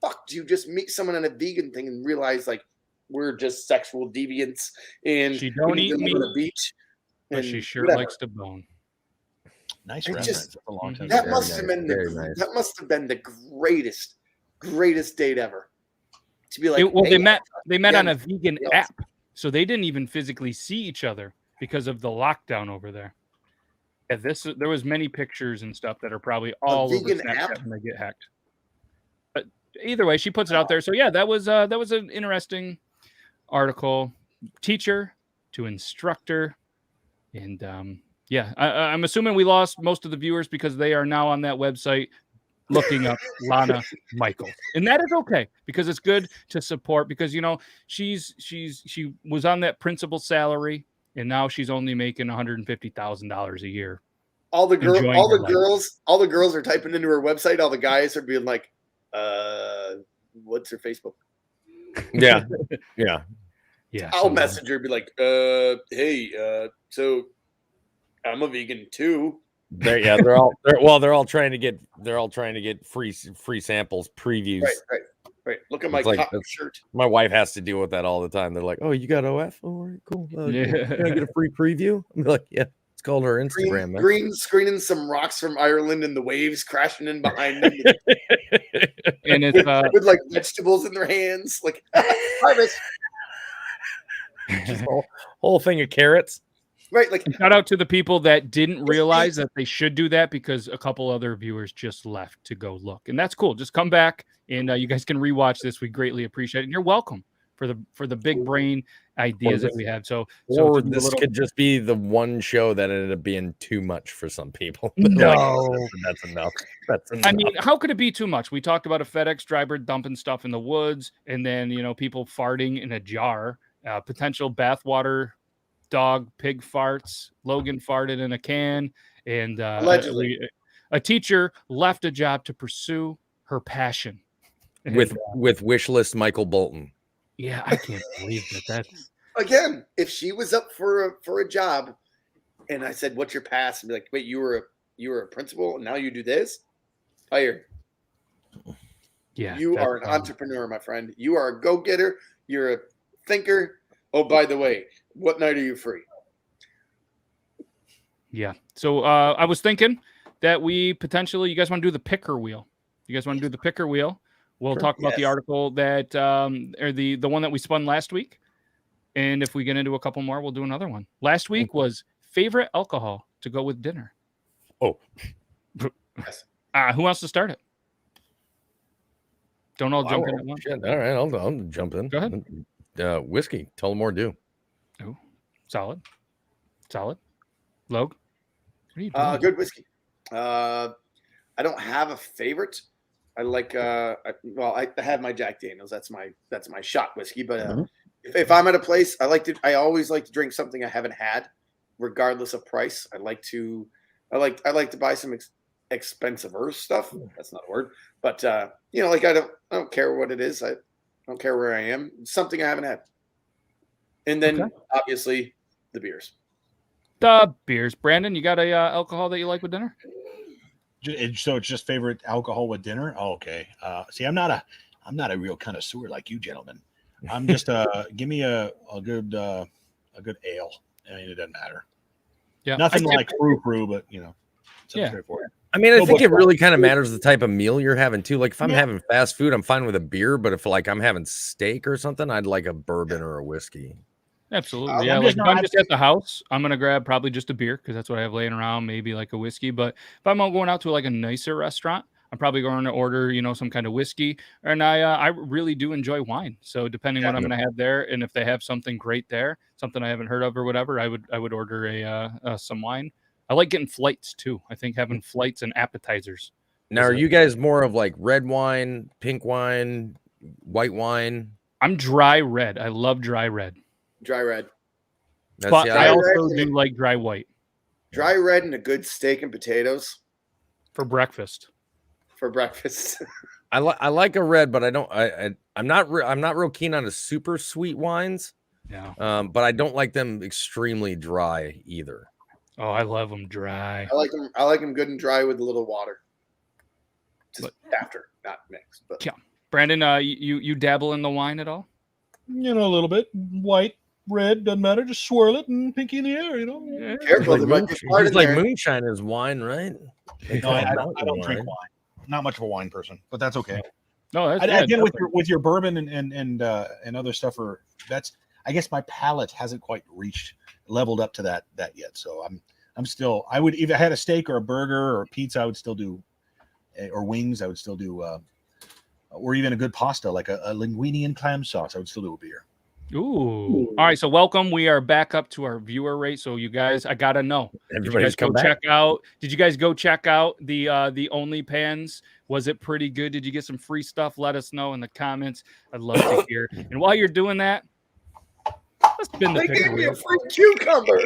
fuck do you just meet someone on a vegan thing and realize like we're just sexual deviants and She don't eat meat on the beach? But she sure whatever. likes to bone. Nice It reference. just- That's a long time. That Very must nice, have been very nice. that must have been the greatest date ever. To be like, They met yeah, on a vegan yes. app, so they didn't even physically see each other because of the lockdown over there. Yeah, there was many pictures and stuff that are probably all over vegan Snapchat app? when they get hacked. But either way, she puts it out there. So yeah, that was an interesting article. Teacher to instructor, and yeah, I'm assuming we lost most of the viewers because they are now on that website looking up Lana Michaels, and that is okay because it's good to support because she was on that principal salary and now she's only making $150,000 a year. all the enjoying her life. all the girls are typing into her website. All the guys are being like, what's her Facebook? Yeah. Yeah. Yeah, I'll message her and be like, hey, so I'm a vegan too. They're all trying to get free samples, previews. Right. Look at my It's like- cotton shirt. My wife has to deal with that all the time. They're like, "Oh, you got OF? Oh, all right, cool. Yeah. Can I get a free preview?" I'm like, "Yeah." It's called her Instagram, man. Green screening some rocks from Ireland and the waves crashing in behind them and it's with like vegetables in their hands, like harvest. Just a whole thing of carrots. Right, like shout out to the people that didn't realize that they should do that because a couple other viewers just left to go look, and that's cool. Just come back and you guys can rewatch this. We greatly appreciate it, and you're welcome for the big brain ideas that we have. So This could just be the one show that ended up being too much for some people. No. That's enough. That's enough. I mean, how could it be too much? We talked about a FedEx driver dumping stuff in the woods, and then people farting in a jar, potential bathwater. Dog pig farts. Logan farted in a can, and allegedly, a teacher left a job to pursue her passion with wish list Michael Bolton. Yeah, I can't believe that. That's again, if she was up for a job, and I said, "What's your past?" and be like, "Wait, you were a principal, and now you do this." Hired. Yeah, you are an entrepreneur, my friend. You are a go-getter. You're a thinker. Oh, by the way, what night are you free? Yeah. So I was thinking that we potentially, you guys want to do the picker wheel? You guys want to do the picker wheel? We'll talk about the article that, or the one that we spun last week. And if we get into a couple more, we'll do another one. Last week was favorite alcohol to go with dinner. Oh. Yes. Who wants to start it? Don't all jump in at once. Shit. All right, I'll jump in. Go ahead. Whiskey. Tullamore Dew. Oh, solid. Log, what are you doing? Good whiskey. I don't have a favorite. I like. I have my Jack Daniels. That's my shot whiskey. But if I'm at a place, I always like to drink something I haven't had, regardless of price. I like to buy some expensive stuff. That's not a word. But like I don't care what it is. I don't care where I am. It's something I haven't had. And then obviously the beers. The beers. Brandon, you got a alcohol that you like with dinner? So it's just favorite alcohol with dinner. Oh, okay. See, I'm not a real connoisseur like you gentlemen. I'm just give me a good ale. I mean, it doesn't matter. Yeah, nothing like frou, but Yeah. straightforward. I mean, I No think it bush really kind of matters the type of meal you're having too. Like if I'm Yeah. having fast food, I'm fine with a beer, but if like I'm having steak or something, I'd like a bourbon or a whiskey. Absolutely. Yeah. I'm Like just if not- I'm just at the house, I'm gonna grab probably just a beer because that's what I have laying around, maybe like a whiskey. But if I'm going out to like a nicer restaurant, I'm probably going to order, some kind of whiskey. And I really do enjoy wine. So depending what I'm gonna have there, and if they have something great there, something I haven't heard of or whatever, I would order some wine. I like getting flights too. I think having flights and appetizers. Now, are you guys more of like red wine, pink wine, white wine? I'm dry red. I love dry red. Dry red. But I Dry also red. do like dry white Dry red and a good steak and potatoes for breakfast. for breakfast. I like a red, but I don't. I'm not real keen on the super sweet wines. Yeah. But I don't like them extremely dry either. Oh, I love them dry. I like them good and dry with a little water. Just after, not mixed. But Yeah. Brandon, you dabble in the wine at all? a little bit. White, red, doesn't matter. Just swirl it and pinky in the air, Yeah. careful, there might be fart He's in like there. moonshine is wine, right? No, I don't drink wine. Not much of a wine person, but that's okay. No, that's Again, with your bourbon and other stuff, I guess my palate hasn't quite leveled up to that yet. So I'm still. I would, if I had a steak or a burger or a pizza, I would still do, or wings. I would still do, or even a good pasta like a linguine and clam sauce. I would still do a beer. Ooh. All right. So welcome. We are back up to our viewer rate. So you guys, I gotta know. Everybody's come back. Did you guys go check out the OnlyPans? Was it pretty good? Did you get some free stuff? Let us know in the comments. I'd love to hear. And while you're doing that, let's spin the They pickle gave me a wheel. free cucumber.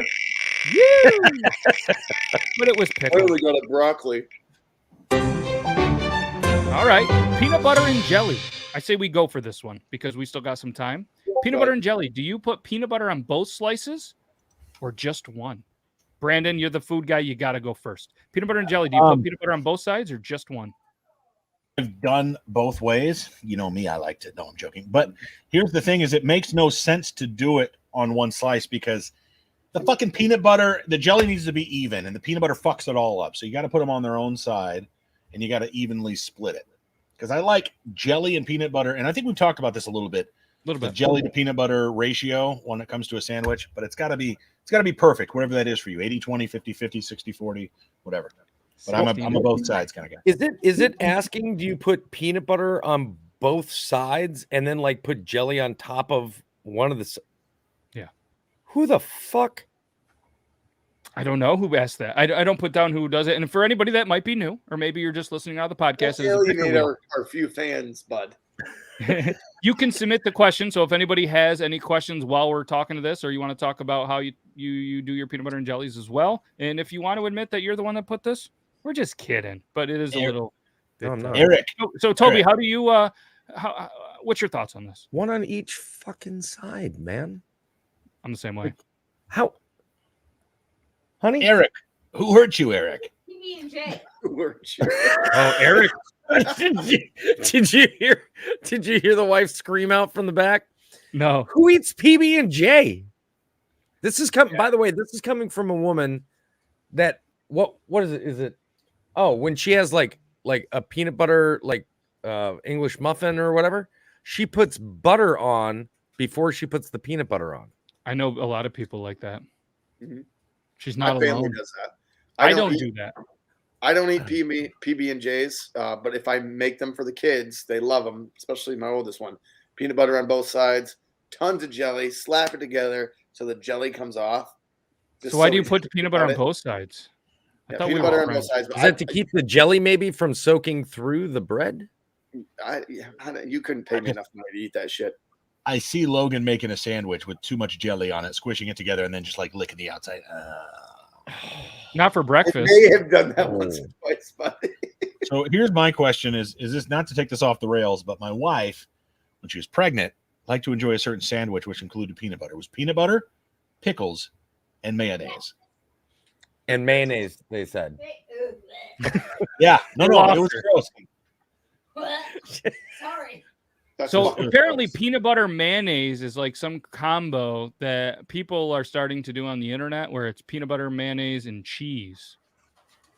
But it was Where pickle. do we go to broccoli? All right. Peanut butter and jelly. I say we go for this one because we still got some time. Peanut butter and jelly. Do you put peanut butter on both slices or just one? Brandon, you're the food guy. You got to go first. Peanut butter and jelly. Do you put peanut butter on both sides or just one? I've done both ways. You know me, I liked it. No, I'm joking. But here's the thing: is it makes no sense to do it on one slice because the fucking peanut butter, the jelly needs to be even, and the peanut butter fucks it all up. So you got to put them on their own side, and you got to evenly split it. Because I like jelly and peanut butter, and I think we've talked about this a little bit. The jelly to peanut butter ratio when it comes to a sandwich, but it's got to be perfect, whatever that is for you. 80-20, 50-50, 60-40, whatever. But I'm a both sides kind of guy. Is it asking, do you put peanut butter on both sides and then like put jelly on top of one of the? Yeah. Who the fuck? I don't know who asked that. I don't put down who does it. And for anybody that might be new, or maybe you're just listening on the podcast, Alienate our few fans, bud. You can submit the question. So if anybody has any questions while we're talking to this, or you want to talk about how you do your peanut butter and jellies as well, and if you want to admit that you're the one that put this, we're just kidding. But it is a little. Oh, no. Eric. So Toby, Eric. how do you? What's your thoughts on this? One on each fucking side, man. I'm the same way. How? Honey? Eric, who hurt you, Eric? PB&J. Oh, Eric. Did you hear the wife scream out from the back? No. Who eats PB&J? This is coming. By the way, this is coming from a woman that what is it? Is it? Oh, when she has like a peanut butter English muffin or whatever, she puts butter on before she puts the peanut butter on. I know a lot of people like that. Mhm. She's My not family alone. does that. I don't do that. I don't eat PB&Js, but if I make them for the kids, they love them, especially my oldest one. Peanut butter on both sides, tons of jelly, slap it together so the jelly comes off. So why do you put the peanut butter on both sides? I thought peanut we were butter on friends. both sides. Is that to keep the jelly maybe from soaking through the bread? You couldn't pay me enough money to eat that shit. I see Logan making a sandwich with too much jelly on it, squishing it together, and then just like licking the outside. Not for I breakfast. may have done that once or twice, but So here's my question: is this not to take this off the rails? But my wife, when she was pregnant, liked to enjoy a certain sandwich which included peanut butter. It was peanut butter, pickles, and mayonnaise. And mayonnaise, they said. Yeah, no, it was gross. Sorry. So fucking apparently gross. peanut butter mayonnaise is like some combo that people are starting to do on the internet where it's peanut butter, mayonnaise, and cheese.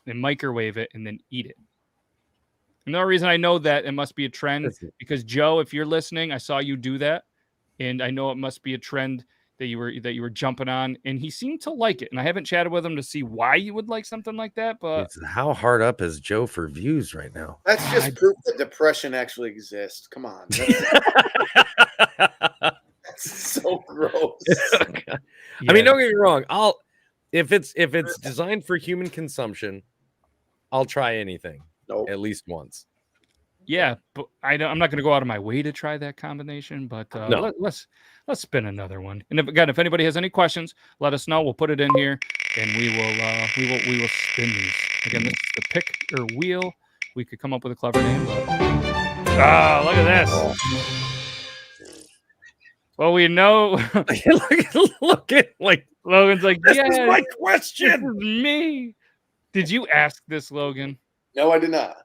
They microwave it and then eat it. Another reason I know that it must be a trend because Joe, if you're listening, I saw you do that, and I know it must be a trend that you were jumping on, and he seemed to like it. And I haven't chatted with him to see why you would like something like that, but How hard up is Joe for views right now? That's just proof that depression actually exists. Come on. That's so gross. I mean, don't get me wrong. If it's designed for human consumption, I'll try anything at least once. Yeah, but I'm not going to go out of my way to try that combination. But let's spin another one. And if anybody has any questions, let us know. We'll put it in here, and we will spin these. Again, this is the pick or wheel. We could come up with a clever name. But... Oh, look at this. Well, we know. look at like Logan's like, this is my question. This is me. Did you ask this, Logan? No, I did not.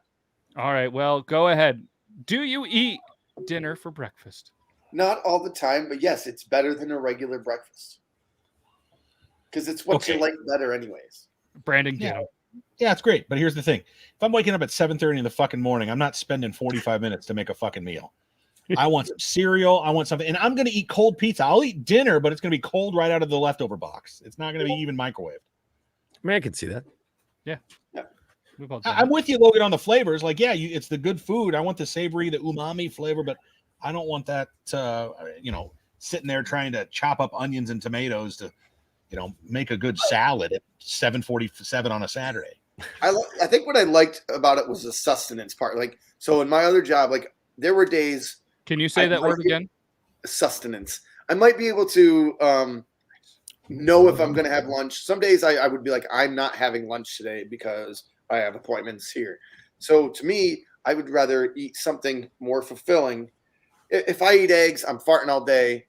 All right. Well, go ahead. Do you eat dinner for breakfast? Not all the time, but yes, it's better than a regular breakfast. Because it's what you like better anyways. Brandon, yeah, it's great. But here's the thing. If I'm waking up at 7:30 in the fucking morning, I'm not spending 45 minutes to make a fucking meal. I want some cereal. I want something. And I'm going to eat cold pizza. I'll eat dinner, but it's going to be cold right out of the leftover box. It's not going to be even microwaved. I mean, I can see that. Yeah. I'm with you, Logan, on the flavors. Like, yeah, it's the good food. I want the savory, the umami flavor, but I don't want that, sitting there trying to chop up onions and tomatoes to, make a good salad at 7:47 on a Saturday. I think what I liked about it was the sustenance part. Like, so in my other job, like there were days. Can you say that word again? Sustenance. I might be able to know if I'm going to have lunch. Some days I would be like, I'm not having lunch today because I have appointments here. So to me, I would rather eat something more fulfilling. If I eat eggs, I'm farting all day,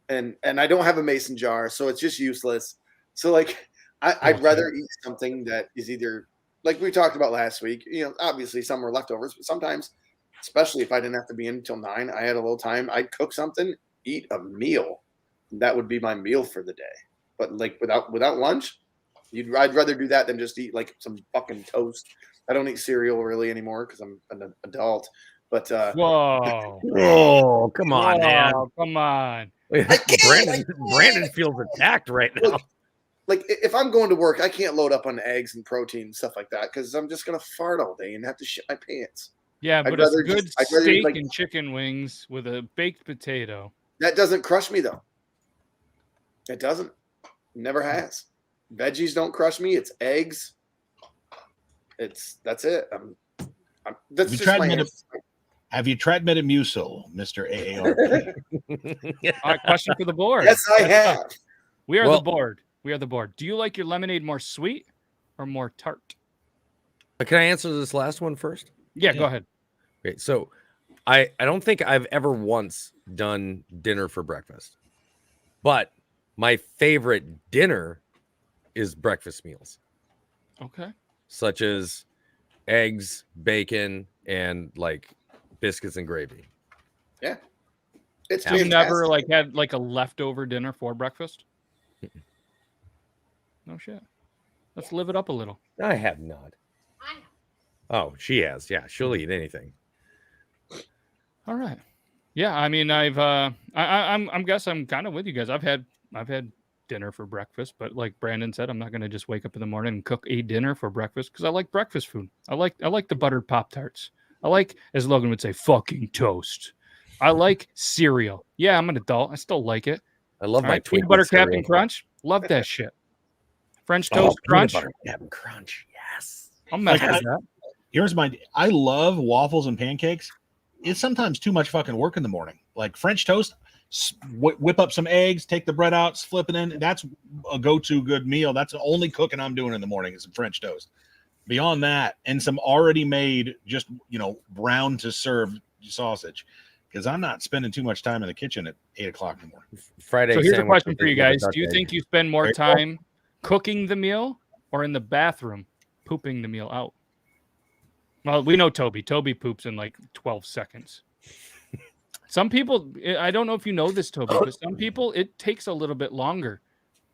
and I don't have a mason jar, so it's just useless. So like, I'd rather eat something that is either like we talked about last week. Obviously some were leftovers, but sometimes, especially if I didn't have to be in until 9, I had a little time. I'd cook something, eat a meal. That would be my meal for the day. But like without lunch, I'd rather do that than just eat like some fucking toast. I don't eat cereal really anymore because I'm an adult. But whoa, oh come on, man, come on. Brandon feels attacked right now. Like if I'm going to work, I can't load up on eggs and protein and stuff like that because I'm just gonna fart all day and have to shit my pants. Yeah, but it's good steak and chicken wings with a baked potato. That doesn't crush me though. It doesn't. Never has. Veggies don't crush me. It's eggs. That's it. That's just my answer. Have you tried Metamucil, Mr. AARP? All right, question for the board. Yes, I have. We are the board. We are the board. Do you like your lemonade more sweet or more tart? Can I answer this last one first? Yeah, go ahead. Okay, so I don't think I've ever once done dinner for breakfast, but my favorite dinner is breakfast meals. Okay. Such as eggs, bacon, and like biscuits and gravy. Yeah. It's you never like had like a leftover dinner for breakfast? No shit. Let's live it up a little. I have not. I have. Oh, she has. Yeah, she'll eat anything. All right. Yeah, I mean, I'm guess I'm kind of with you guys. I've had dinner for breakfast, but like Brandon said, I'm not going to just wake up in the morning and cook a dinner for breakfast because I like breakfast food. I like the buttered Pop-Tarts. I like, as Logan would say, fucking toast. I like cereal. Yeah, I'm an adult. I still like it. I love my peanut butter Captain Crunch. Love that shit. French toast crunch. Peanut butter Captain Crunch. Yes. I'm mad at that. Here's I love waffles and pancakes. It's sometimes too much fucking work in the morning. Like French toast, whip up some eggs, take the bread out, flip it in. That's a go-to good meal. That's the only cooking I'm doing in the morning is some French toast. Beyond that, and some already made, just brown to serve sausage, because I'm not spending too much time in the kitchen at 8 o'clock in the morning. Friday. So here's a question for you guys: do you think you spend more time cooking the meal or in the bathroom pooping the meal out? Well, we know Toby. Toby poops in like 12 seconds. Some people, I don't know if you know this, Toby, but some people, it takes a little bit longer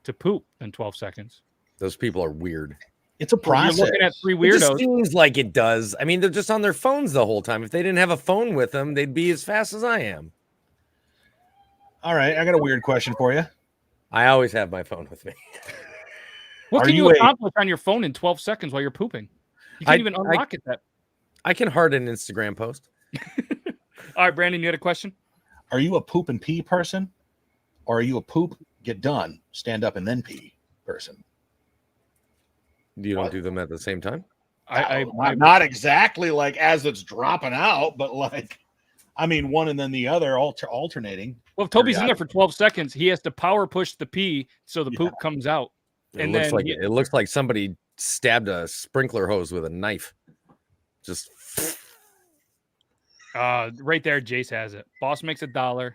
to poop than 12 seconds. Those people are weird. It's a process. You're looking at three It just weirdos. seems like it does. I mean, they're just on their phones the whole time. If they didn't have a phone with them, they'd be as fast as I am. All right, I got a weird question for you. I always have my phone with me. What Are can you you a- accomplish on your phone in 12 seconds while you're pooping? You can't even unlock it. I can heart an Instagram post. All right, Brandon, you had a question? Are you a poop and pee person, or are you a poop, get done, stand up and then pee person? You don't do them at the same time? Not exactly like as it's dropping out, but like, I mean, one and then the other alternating. Well, if Toby's in there for 12 seconds, he has to power push the pee so the poop comes out. It looks like somebody stabbed a sprinkler hose with a knife. Just right there, Jace has it. Boss makes $1,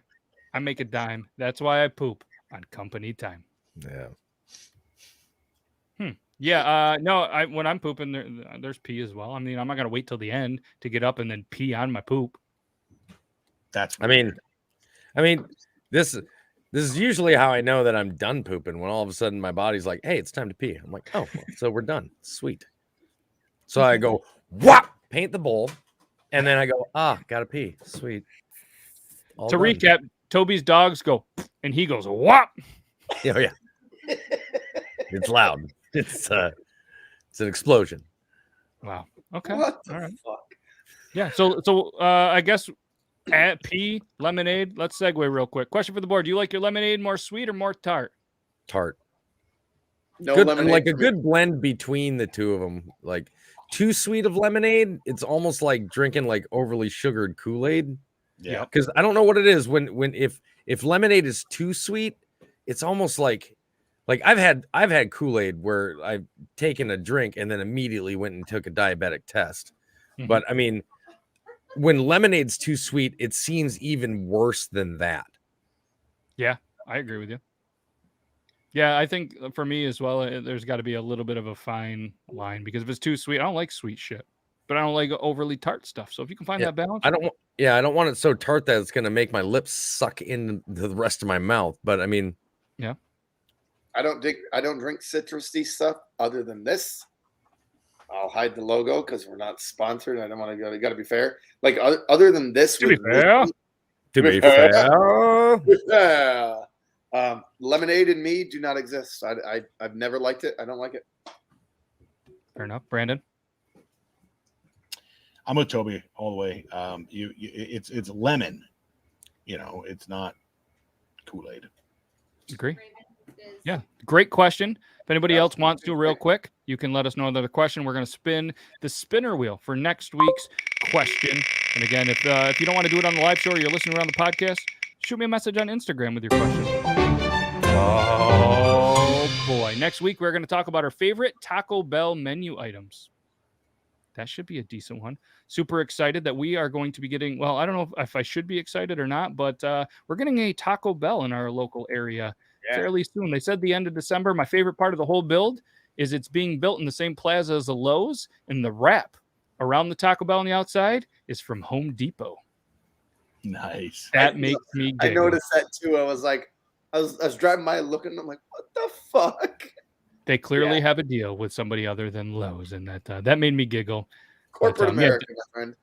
I make a dime. That's why I poop on company time. yeah. Yeah, no, when I'm pooping, there's pee as well. I mean, I'm not gonna wait till the end to get up and then pee on my poop. That's I mean, this is usually how I know that I'm done pooping, when all of a sudden my body's like, "Hey, it's time to pee." I'm like, "Oh, well, so we're done. Sweet." So I go, "Whop!" Paint the bowl, and then I go, "Gotta pee. Sweet." All To done. recap, Toby's dogs go, and he goes, "Whop!" Yeah. It's loud. It's an explosion. Wow. Okay. What the All right. fuck? Yeah. So I guess at pea lemonade. Let's segue real quick. Question for the board: do you like your lemonade more sweet or more tart? Tart. No Good, lemonade. like a for me. good blend between the two of them. Like too sweet of lemonade, it's almost like drinking like overly sugared Kool-Aid. yeah. Because I don't know what it is when if lemonade is too sweet, it's almost like I've had Kool-Aid where I've taken a drink and then immediately went and took a diabetic test. Mhm. But I mean, when lemonade's too sweet, it seems even worse than that. Yeah, I agree with you. Yeah, I think for me as well, there's got to be a little bit of a fine line, because if it's too sweet, I don't like sweet shit, but I don't like overly tart stuff. So if you can find that balance, I don't want it so tart that it's going to make my lips suck into the rest of my mouth. But I mean, yeah. I don't drink citrusy stuff other than this. I'll hide the logo because we're not sponsored. I don't want to go. You got to be fair. Like other than this, To be fair. Lemonade and me do not exist. I've never liked it. I don't like it. Fair enough, Brandon. I'm with Toby all the way. It's lemon. It's not Kool-Aid. Agree. Yeah, great question. If anybody else wants to, real quick, you can let us know another question. We're going to spin the spinner wheel for next week's question. And again, if you don't want to do it on the live show or you're listening around the podcast, shoot me a message on Instagram with your question. Oh boy! Next week we're going to talk about our favorite Taco Bell menu items. That should be a decent one. Super excited that we are going to be getting. Well, I don't know if I should be excited or not, but we're getting a Taco Bell in our local area. Fairly soon. They said the end of December. My favorite part of the whole build is it's being built in the same plaza as the Lowe's, and the wrap around the Taco Bell on the outside is from Home Depot. Nice. That makes me giggle. I noticed that too. I was like, I was driving by looking. I'm like, what the fuck? They clearly have a deal with somebody other than Lowe's, and that made me giggle. Corporate America, my friend.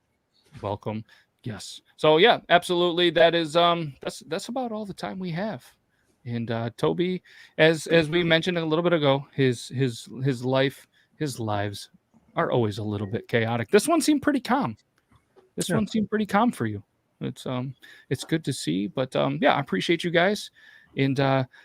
Welcome. Yes. So yeah, absolutely. That is that's about all the time we have. And Toby, as we mentioned a little bit ago, his lives are always a little bit chaotic. This one seemed pretty calm. One seemed pretty calm for you. It's good to see. But yeah, I appreciate you guys. And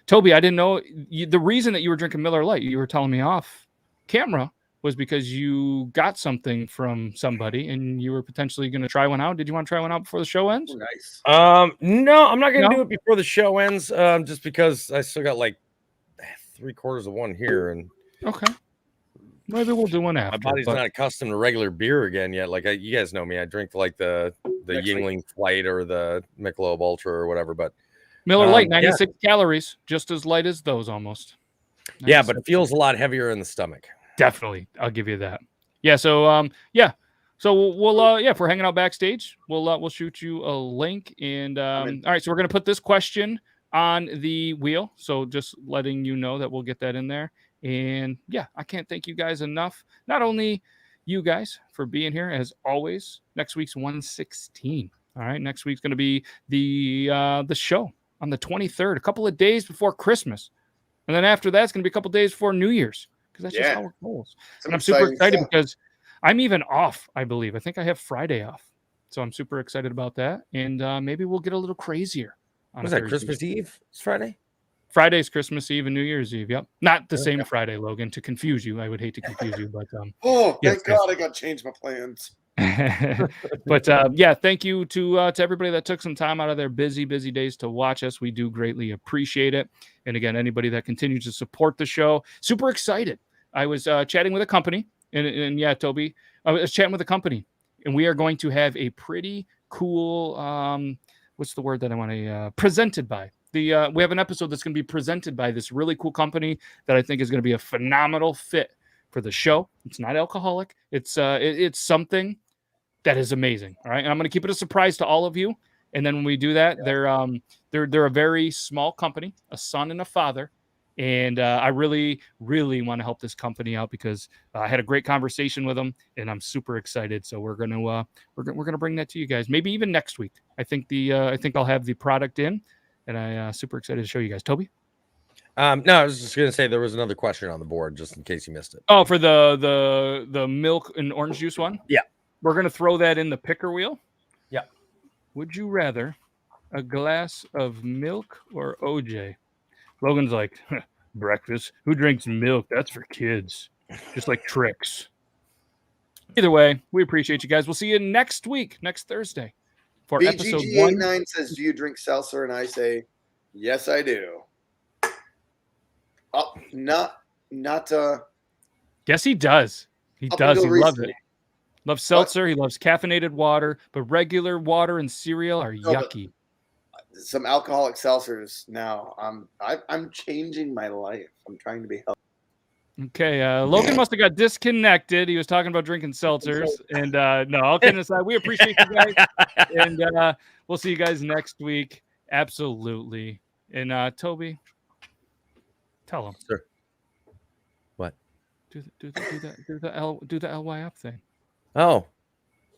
Toby, I didn't know the reason that you were drinking Miller Lite. You were telling me off camera was because you got something from somebody and you were potentially going to try one out. Did you want to try one out before the show ends? Nice. No, I'm not going to do it before the show ends. Just because I still got like 3/4 of one here, and okay, maybe we'll do one after. My body's not accustomed to regular beer again yet. Like you guys know me, I drink like the Yingling Flight or the Michelob Ultra or whatever. But Miller Lite, 96 calories, just as light as those almost. 96. Yeah, but it feels a lot heavier in the stomach. Definitely. I'll give you that. Yeah. So, So we'll if we're hanging out backstage, we'll shoot you a link. And all right, so we're gonna put this question on the wheel. So just letting you know that we'll get that in there. And yeah, I can't thank you guys enough. Not only you guys for being here as always. Next week's 116. All right, next week's gonna be the show on the 23rd, a couple of days before Christmas, and then after that, it's gonna be a couple of days before New Year's, because that's just how it goes. And I'm super excited because I'm even off, I believe. I think I have Friday off. So I'm super excited about that. And maybe we'll get a little crazier. Was that Christmas Eve? It's Friday? Friday's Christmas Eve and New Year's Eve. Yep. Not the same Friday, Logan, to confuse you. I would hate to confuse you. But thank God I got to change my plans. But thank you to everybody that took some time out of their busy days to watch us. We do greatly appreciate it. And again, anybody that continues to support the show, super excited. I was chatting with a company. And yeah, Toby, I was chatting with a company, and we are going to have a pretty cool, what's the word that I want to, presented by. We have an episode that's going to be presented by this really cool company that I think is going to be a phenomenal fit for the show. It's not alcoholic. It's something that is amazing. All right. And I'm going to keep it a surprise to all of you. And then when we do that, they're a very small company, a son and a father. And I really, really want to help this company out because I had a great conversation with them, and I'm super excited. So we're gonna bring that to you guys, maybe even next week. I think I'll have the product in, and I'm super excited to show you guys. Toby? No, I was just gonna say there was another question on the board just in case you missed it. Oh, for the milk and orange juice one? Yeah, we're gonna throw that in the picker wheel. Yeah. Would you rather a glass of milk or OJ? Logan's like, breakfast? Who drinks milk? That's for kids. Just like tricks. Either way, we appreciate you guys. We'll see you next week, next Thursday, for episode 1. BGG89 says, do you drink seltzer? And I say, yes, I do. Oh, not. Yes, he does. He does. He loves it. Loves seltzer. He loves caffeinated water, but regular water and cereal are yucky. Some alcoholic seltzers now. I'm changing my life. I'm trying to be healthy. Okay, Logan must have got disconnected. He was talking about drinking seltzers, and no, all kidding aside, we appreciate you guys, and we'll see you guys next week. Absolutely. And Toby, tell him. Sure. What? Do the LYF thing. Oh,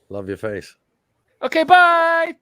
love your face. Okay, bye.